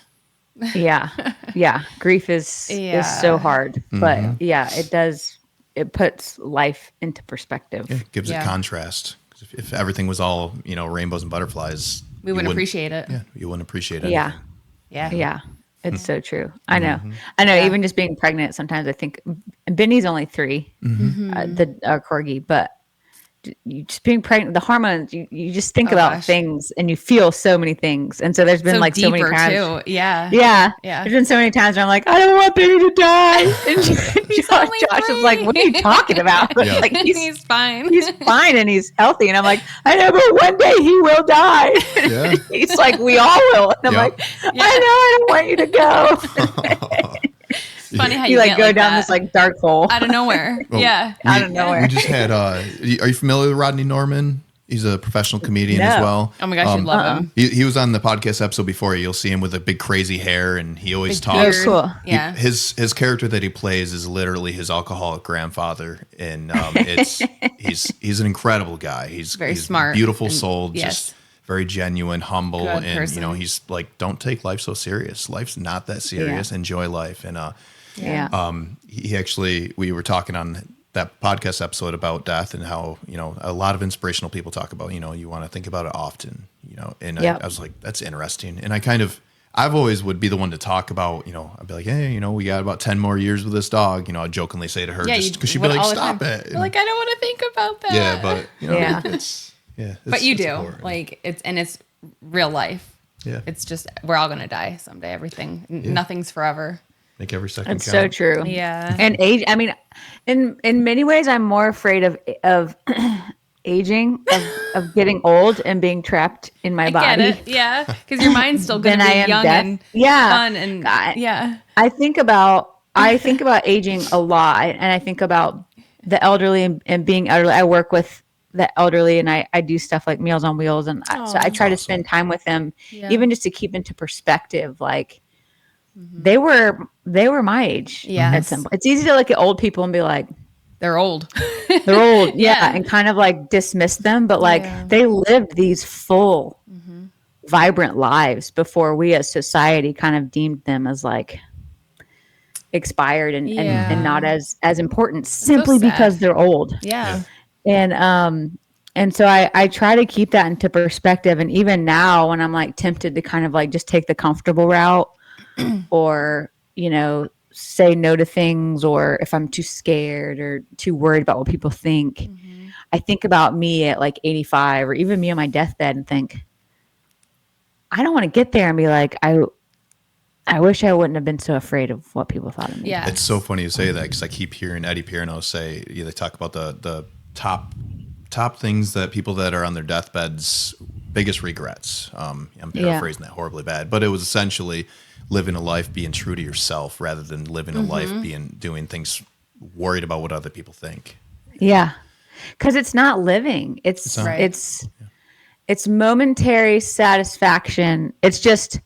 Yeah. Yeah. Grief is so hard, but yeah, it does. It puts life into perspective. it gives it contrast. 'Cause if everything was all, rainbows and butterflies, We wouldn't appreciate it. Yeah, you wouldn't appreciate it. Yeah. Yeah. Yeah. It's so true. I know. I know. Even just being pregnant, sometimes I think Benny's only 3, the corgi, but you just being pregnant, the hormones, you just think about things and you feel so many things. And so there's been like so many times. Too. Yeah. Yeah. Yeah. There's been so many times where I'm like, I don't want Benny to die. And Josh is like, what are you talking about? Yeah. Like He's fine. He's fine and he's healthy. And I'm like, I know, but one day he will die. Yeah. He's like, we all will. And I'm like, I know, I don't want you to go. Funny how you like go down this like dark hole out of nowhere. Out of nowhere. We just had. Are you familiar with Rodney Norman? He's a professional comedian as well. Oh my gosh, you love him. He was on the podcast episode before. You'll see him with a big crazy hair, and he always talks. Oh, cool. Yeah. His character that he plays is literally his alcoholic grandfather, and he's an incredible guy. He's very smart, beautiful soul, yes. just very genuine, humble, Good and person. he's like, don't take life so serious. Life's not that serious. Enjoy life, and he actually, we were talking on that podcast episode about death and how, a lot of inspirational people talk about, you want to think about it often, and I was like, that's interesting. And I've always would be the one to talk about, I'd be like, hey, we got about 10 more years with this dog, I'd jokingly say to her, just because she'd be like, stop it. You're like, I don't want to think about that. Yeah, but it's but you do important. like it's real life. Yeah. It's just, we're all going to die someday. Everything, nothing's forever. Make every second It's count. so true. Yeah. And age, I mean, in many ways, I'm more afraid of aging, of getting old and being trapped in my body. Get it. Yeah. Because your mind's still going to be young and fun. And I think about aging a lot, and I think about the elderly and being elderly. I work with the elderly, and I do stuff like Meals on Wheels. And so I try to spend time with them, even just to keep into perspective, like, they were my age. Yeah. It's easy to look at old people and be like, they're old. they're old. And kind of like dismiss them. But like they lived these full, vibrant lives before we as society kind of deemed them as like expired and not as important simply because they're old. Yeah. And so I try to keep that into perspective. And even now when I'm like tempted to kind of like just take the comfortable route, or, say no to things, or if I'm too scared or too worried about what people think, I think about me at like 85 or even me on my deathbed and think, I don't want to get there and be like, I wish I wouldn't have been so afraid of what people thought of me. Yeah. It's so funny you say that because I keep hearing Eddie Pierno say, they talk about the top things that people that are on their deathbeds, biggest regrets. I'm paraphrasing that horribly bad, but it was essentially living a life being true to yourself rather than living a life doing things worried about what other people think. Yeah. Because it's not living. It's momentary satisfaction. It's just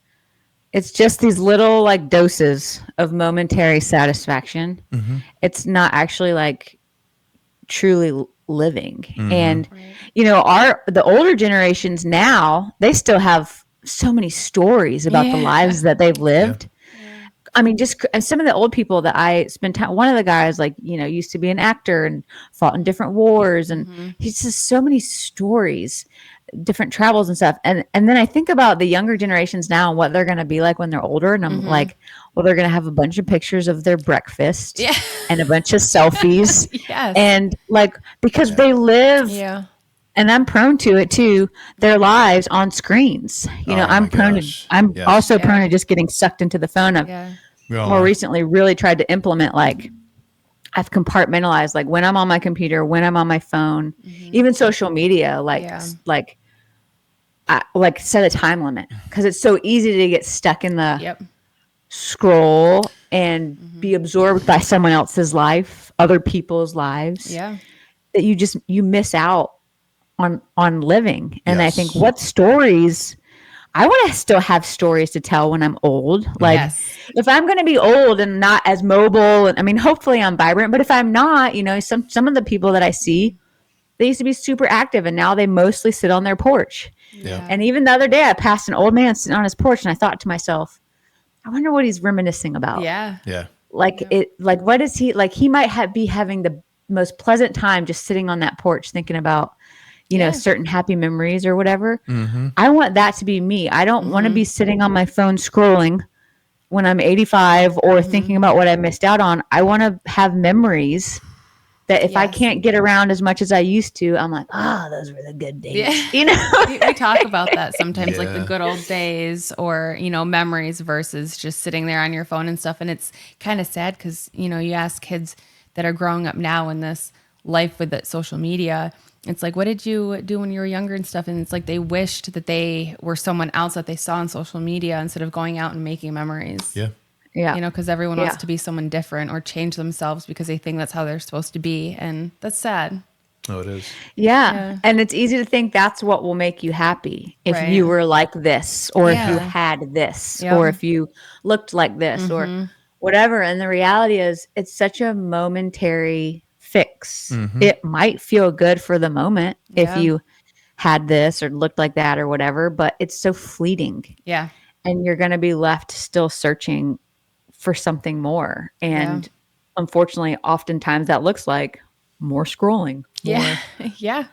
these little like doses of momentary satisfaction. It's not actually like truly living. And the older generations now, they still have so many stories about the lives that they've lived. I mean, just some of the old people that I spent time, one of the guys like, used to be an actor and fought in different wars, and he's just so many stories, different travels and stuff. And then I think about the younger generations now and what they're going to be like when they're older. And I'm like, well, they're going to have a bunch of pictures of their breakfast and a bunch of selfies. And like, because they live, and I'm prone to it too, their lives on screens. I'm also prone to just getting sucked into the phone. I've more recently really tried to implement, like, I've compartmentalized, like when I'm on my computer, when I'm on my phone, even social media, like set a time limit, because it's so easy to get stuck in the scroll and be absorbed by someone else's life, other people's lives, that you miss out on living. And I think, what stories, I want to still have stories to tell when I'm old. Like if I'm going to be old and not as mobile, and I mean, hopefully I'm vibrant, but if I'm not, some of the people that I see they used to be super active, and now they mostly sit on their porch. Yeah. And even the other day, I passed an old man sitting on his porch, and I thought to myself, I wonder what he's reminiscing about. Yeah. Yeah. Like what is he like? He might be having the most pleasant time just sitting on that porch thinking about, certain happy memories or whatever. Mm-hmm. I want that to be me. I don't want to be sitting on my phone scrolling when I'm 85 or thinking about what I missed out on. I want to have memories that if I can't get around as much as I used to, I'm like, those were the good days. Yeah. We talk about that sometimes, like the good old days or, memories versus just sitting there on your phone and stuff. And it's kind of sad because, you ask kids that are growing up now in this life with the social media, it's like, what did you do when you were younger and stuff? And it's like they wished that they were someone else that they saw on social media instead of going out and making memories. Yeah. Yeah. Because everyone wants to be someone different or change themselves because they think that's how they're supposed to be. And that's sad. Oh, it is. Yeah. And it's easy to think that's what will make you happy if you were like this, or if you had this, or if you looked like this, or whatever. And the reality is it's such a momentary fix. It might feel good for the moment if you had this or looked like that or whatever, but it's so fleeting. Yeah. And you're going to be left still searching for something more. And unfortunately, oftentimes that looks like more scrolling. Yeah. Yeah.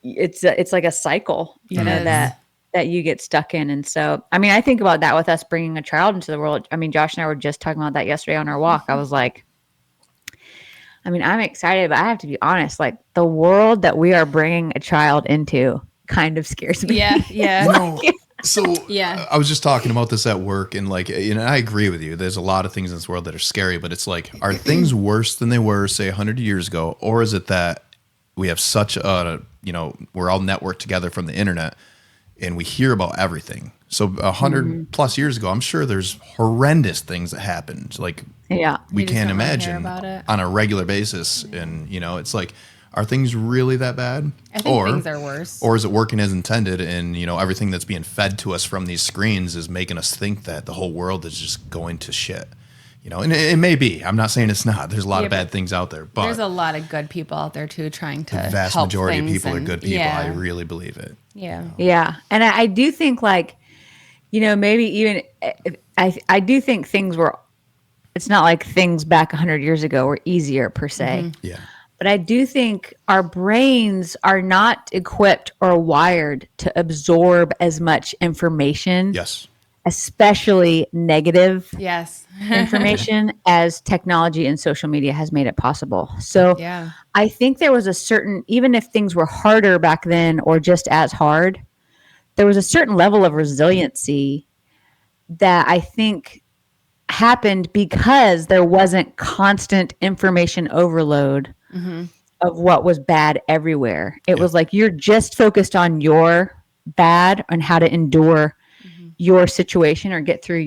It's like a cycle, that you get stuck in. And so, I mean, I think about that with us bringing a child into the world. I mean, Josh and I were just talking about that yesterday on our walk. I was like, I mean, I'm excited, but I have to be honest, like the world that we are bringing a child into kind of scares me. Yeah. Yeah. So I was just talking about this at work, and like, I agree with you. There's a lot of things in this world that are scary, but it's like, are things worse than they were, say, 100 years ago? Or is it that we have such a, we're all networked together from the internet and we hear about everything. So 100 plus years ago, I'm sure there's horrendous things that happened. Like we can't imagine on a regular basis. And, it's like, are things really that bad? I think things are worse. Or is it working as intended? And, everything that's being fed to us from these screens is making us think that the whole world is just going to shit. And it may be. I'm not saying it's not. There's a lot of bad things out there. But there's a lot of good people out there, too, trying to the vast help majority of people are good people. Yeah. I really believe it. Yeah. Yeah. And I do think, like, maybe even I do think things were, it's not like things back 100 years ago were easier per se. Yeah. But I do think our brains are not equipped or wired to absorb as much information. Yes. Especially negative information as technology and social media has made it possible. So I think there was a certain, even if things were harder back then or just as hard, there was a certain level of resiliency that I think happened because there wasn't constant information overload of what was bad everywhere. It was like you're just focused on your bad and how to endure your situation or get through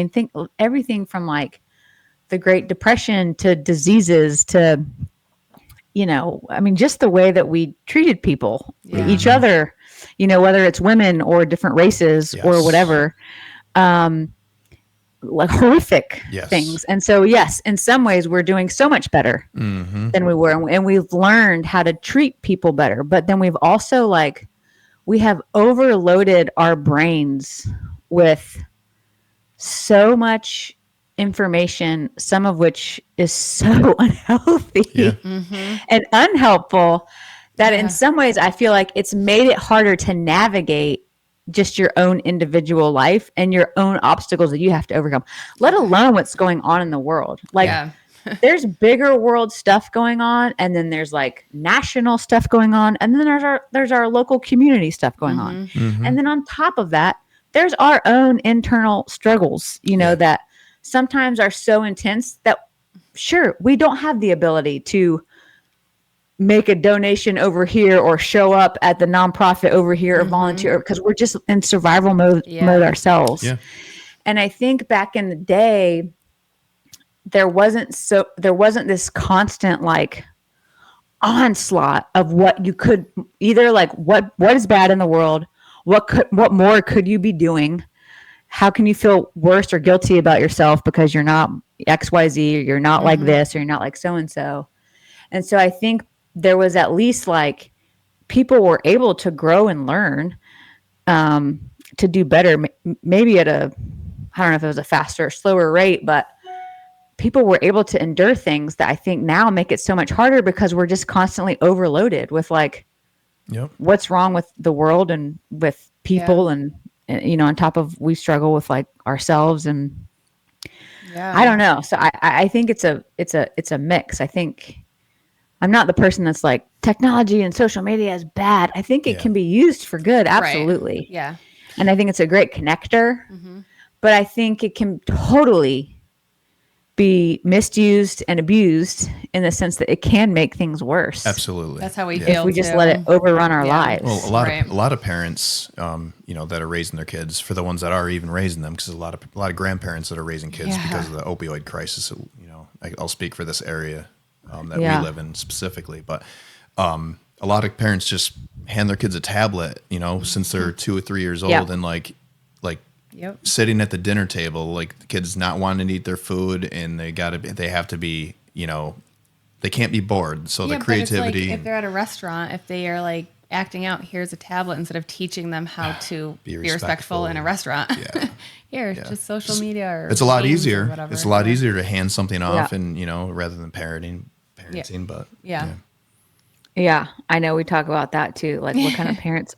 think everything from like the Great Depression to diseases to, just the way that we treated people, each other, whether it's women or different races or whatever. Like horrific things. And so, yes, in some ways we're doing so much better than we were. And we've learned how to treat people better. But then we've also we have overloaded our brains with so much information, some of which is so unhealthy and unhelpful that in some ways I feel like it's made it harder to navigate just your own individual life and your own obstacles that you have to overcome, let alone what's going on in the world. There's bigger world stuff going on, and then there's like national stuff going on, and then there's our local community stuff going on. And then on top of that, there's our own internal struggles, that sometimes are so intense that sure, we don't have the ability to make a donation over here or show up at the nonprofit over here or volunteer because we're just in survival mode ourselves. And I think back in the day, there wasn't this constant like onslaught of what you could either like what is bad in the world, what more could you be doing, how can you feel worse or guilty about yourself because you're not XYZ or you're not like this or you're not like so and so. And so I think there was at least like people were able to grow and learn, to do better, maybe at I don't know if it was a faster or slower rate, but people were able to endure things that I think now make it so much harder because we're just constantly overloaded with like, what's wrong with the world and with people, and on top of we struggle with like ourselves, and I don't know. So I think it's a mix. I think I'm not the person that's like technology and social media is bad. I think it can be used for good. Absolutely. Right. Yeah. And I think it's a great connector, but I think it can totally be misused and abused in the sense that it can make things worse. Absolutely. That's how we feel if we just too. let it overrun our lives. Well, a lot of parents, that are raising their kids, for the ones that are even raising them, because a lot of grandparents that are raising kids because of the opioid crisis. I'll speak for this area that we live in specifically, but a lot of parents just hand their kids a tablet, since they're 2 or 3 years old, and like sitting at the dinner table, like the kids not wanting to eat their food, and they have to be, they can't be bored. So the creativity. But it's like if they're at a restaurant, if they are like acting out, here's a tablet, instead of teaching them how to be respectful in a restaurant. Here, just social media. Or it's a lot games easier. Or whatever. It's a lot easier to hand something off, and rather than parenting. But yeah, I know we talk about that too. Like, what kind of parents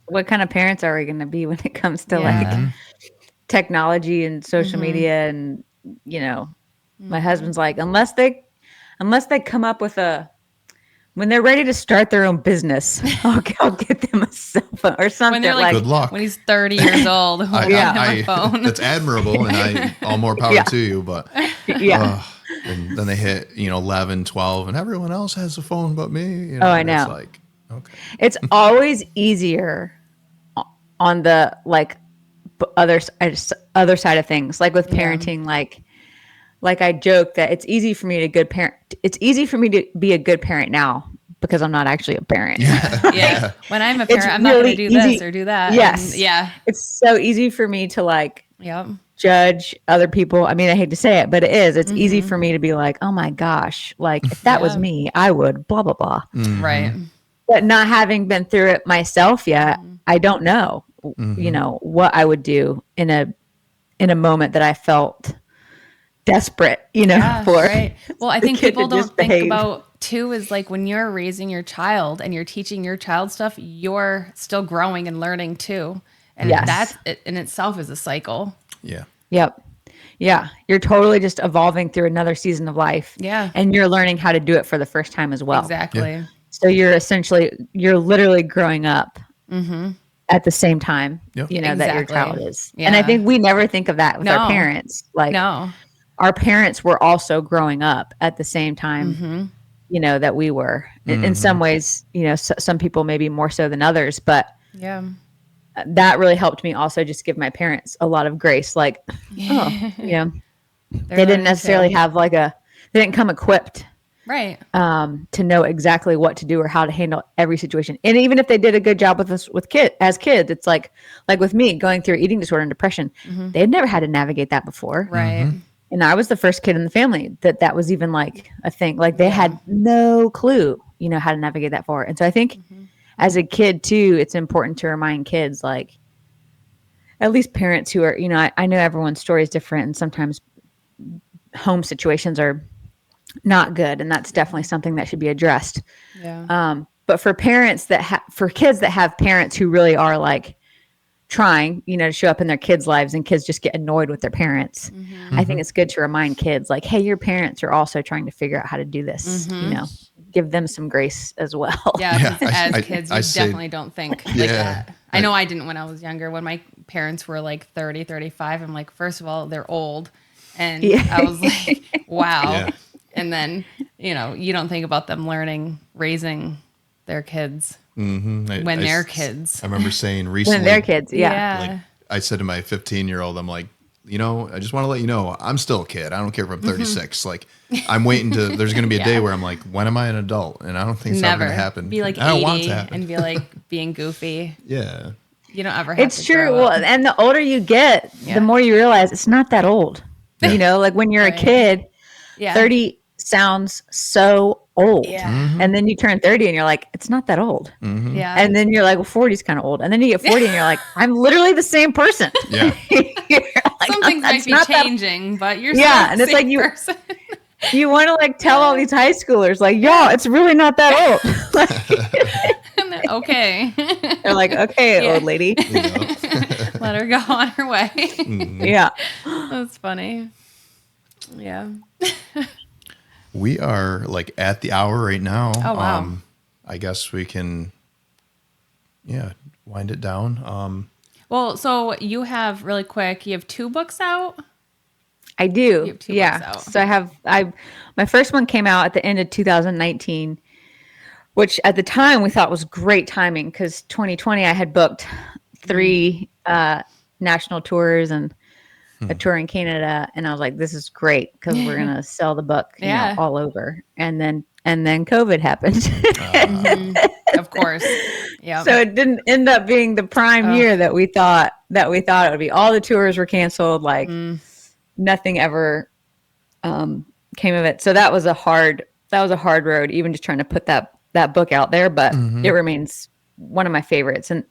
are we going to be when it comes to like technology and social media? And my husband's like, unless they come up with when they're ready to start their own business, I'll get them a cell phone or something. When they're like, good luck. When he's 30 years old, holding him a phone. That's admirable, and all more power to you. But and then they hit 11, 12, and everyone else has a phone but me. I know. It's like, okay. It's always easier on the like other side of things, like with parenting. Like I joke that it's easy for me to good parent. It's easy for me to be a good parent now because I'm not actually a parent. Yeah. When I'm a parent, I'm not going to do this or do that. Yes. And, it's so easy for me to like judge other people. I mean, I hate to say it, but it is. It's easy for me to be like, oh my gosh, like if that was me, I would blah, blah, blah. Right. But not having been through it myself yet, I don't know, what I would do in a moment that I felt desperate, for. Right. Well, I think people don't think behave. about too is like when you're raising your child and you're teaching your child stuff, you're still growing and learning too. And that's it in itself is a cycle. Yeah. Yep. Yeah. You're totally just evolving through another season of life. Yeah. And you're learning how to do it for the first time as well. Exactly. Yeah. So you're literally growing up at the same time, that your child is. Yeah. And I think we never think of that with our parents. Like, our parents were also growing up at the same time, that we were. In some ways, some people maybe more so than others, but that really helped me also just give my parents a lot of grace. Like, they didn't necessarily have they didn't come equipped. Right. To know exactly what to do or how to handle every situation. And even if they did a good job with us as kids, it's like with me going through eating disorder and depression, they'd never had to navigate that before. Right. And I was the first kid in the family that was even like a thing. Like they had no clue, how to navigate that forward. And so I think as a kid too, it's important to remind kids, like at least parents who are, I know everyone's story is different, and sometimes home situations are not good, and that's definitely something that should be addressed. But for parents for kids that have parents who really are like trying, to show up in their kids' lives, and kids just get annoyed with their parents. I think it's good to remind kids like, hey, your parents are also trying to figure out how to do this, give them some grace as well. Yeah. As kids, we definitely don't think like that. I know I didn't when I was younger. When my parents were like 30, 35, I'm like, first of all, they're old. And I was like, wow. Yeah. And then, you don't think about them raising their kids when they're kids. I remember saying recently. When they're kids, Like, I said to my 15-year-old, I'm like, I just want to let you know, I'm still a kid. I don't care if I'm 36. Like, I'm waiting there's going to be a day where I'm like, when am I an adult? And I don't think it's ever going to happen. Be like 80 I don't want it to happen. And be like being goofy. Yeah. You don't ever have It's to true. grow up. Well, and the older you get, the more you realize it's not that old. Like when you're a kid, 30 sounds so old. Yeah. And then you turn 30 and you're like, it's not that old. Yeah. And then you're like, well, 40 is kind of old. And then you get 40 and you're like, I'm literally the same person. Yeah. Like, some things might be changing, but you're still the and it's same like person. you want to like tell all these high schoolers, like, y'all, it's really not that old. Like, okay. they're like, okay, Yeah. old lady. Let her go on her way. Yeah. That's funny. Yeah. We are like at the hour right now. Oh, wow. I guess we can, wind it down. Well, so you have really quick, you have 2 books out? I do. You have 2 books Yeah. out. So my first one came out at the end of 2019, which at the time we thought was great timing because 2020 I had booked 3 national tours and a tour in Canada, and I was like, this is great because we're gonna sell the book all over. And then COVID happened. Of course. Yeah. So it didn't end up being the prime year that we thought it would be. All the tours were canceled, like nothing ever came of it. So that was a hard road, even just trying to put that book out there, but it remains one of my favorites. And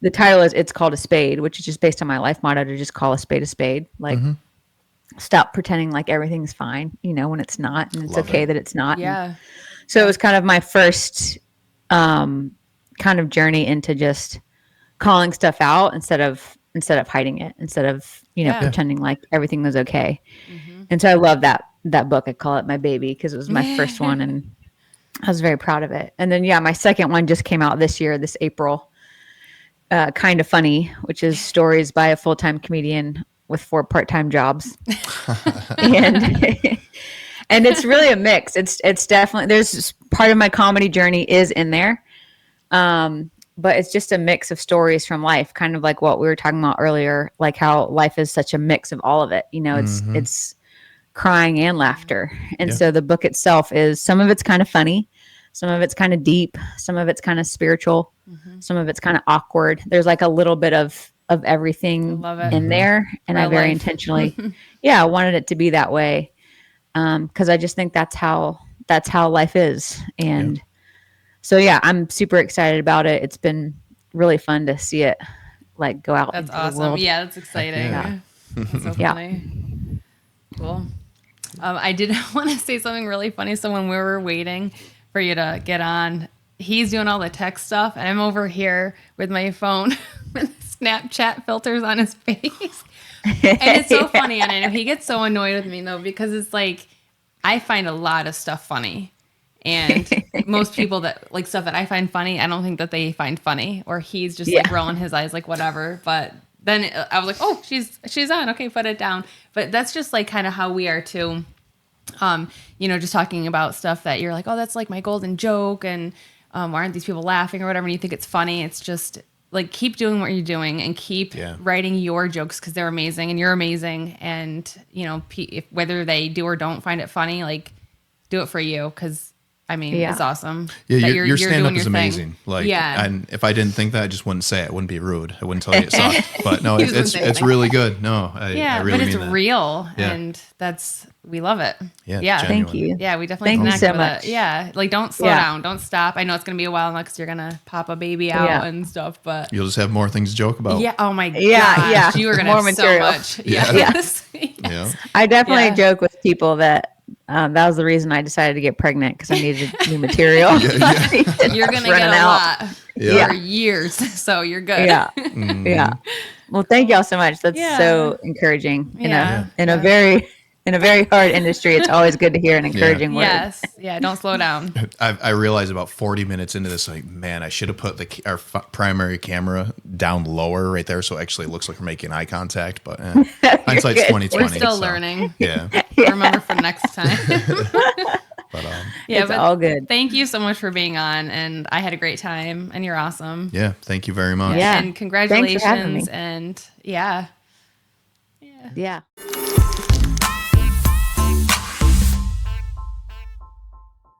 the title is It's Called a Spade, which is just based on my life motto to just call a spade. Like stop pretending like everything's fine, when it's not, and it's okay that it's not. Yeah. And so it was kind of my first kind of journey into just calling stuff out instead of hiding it, instead of, pretending like everything was okay. And so I love that book. I call it my baby because it was my first one and I was very proud of it. And then, my second one just came out this April, Kind of Funny, which is stories by a full-time comedian with 4 part-time jobs. And it's really a mix. It's definitely, there's part of my comedy journey is in there. But it's just a mix of stories from life, kind of like what we were talking about earlier, like how life is such a mix of all of it. It's crying and laughter. And so the book itself is, some of it's kind of funny, some of it's kind of deep, some of it's kind of spiritual, some of it's kind of awkward. There's like a little bit of everything in there. And I very intentionally, wanted it to be that way. Cause I just think that's how life is. And so, I'm super excited about it. It's been really fun to see it like go out. That's into awesome. the world. Yeah, that's exciting. That's so funny. Cool. I did want to say something really funny. So when we were waiting for you to get on, he's doing all the tech stuff, and I'm over here with my phone with Snapchat filters on his face. And it's so funny. And I know he gets so annoyed with me though, because it's like, I find a lot of stuff funny. And most people that like stuff that I find funny, I don't think that they find funny, or he's just like rolling his eyes like whatever. But then I was like, oh, she's on. Okay, put it down. But that's just like kind of how we are too. Just talking about stuff that you're like, oh, that's like my golden joke, and why aren't these people laughing or whatever? And you think it's funny. It's just like, keep doing what you're doing and keep writing your jokes because they're amazing and you're amazing. And if whether they do or don't find it funny, like do it for you because. I mean, it's awesome. Yeah, your stand-up is amazing. Like, and if I didn't think that, I just wouldn't say it. I wouldn't be rude. I wouldn't tell you it sucked. But no, it's really good. No, I really but it's mean that. real, and we love it. Yeah, thank you. Yeah, we definitely thank connect you so with much. it. Yeah, like don't slow down, don't stop. I know it's gonna be a while now because you're gonna pop a baby out and stuff, but you'll just have more things to joke about. Yeah. Oh my gosh. Yeah. You are gonna More have material. so much. Yeah. Yes. Yeah. I definitely joke with people that that was the reason I decided to get pregnant because I needed new material. You're gonna get a lot for years, so you're good. Yeah, yeah. Well, thank y'all so much. That's so encouraging. In a very hard industry, it's always good to hear an encouraging word. Yes, don't slow down. I realized about 40 minutes into this, like, man, I should have put our primary camera down lower right there, so it actually looks like we're making eye contact. But hindsight's 2020. We're still learning. Yeah. Remember for next time. But it's all good. Thank you so much for being on, and I had a great time, and you're awesome. Yeah, thank you very much. Yeah, and congratulations. Thanks for having me. And yeah.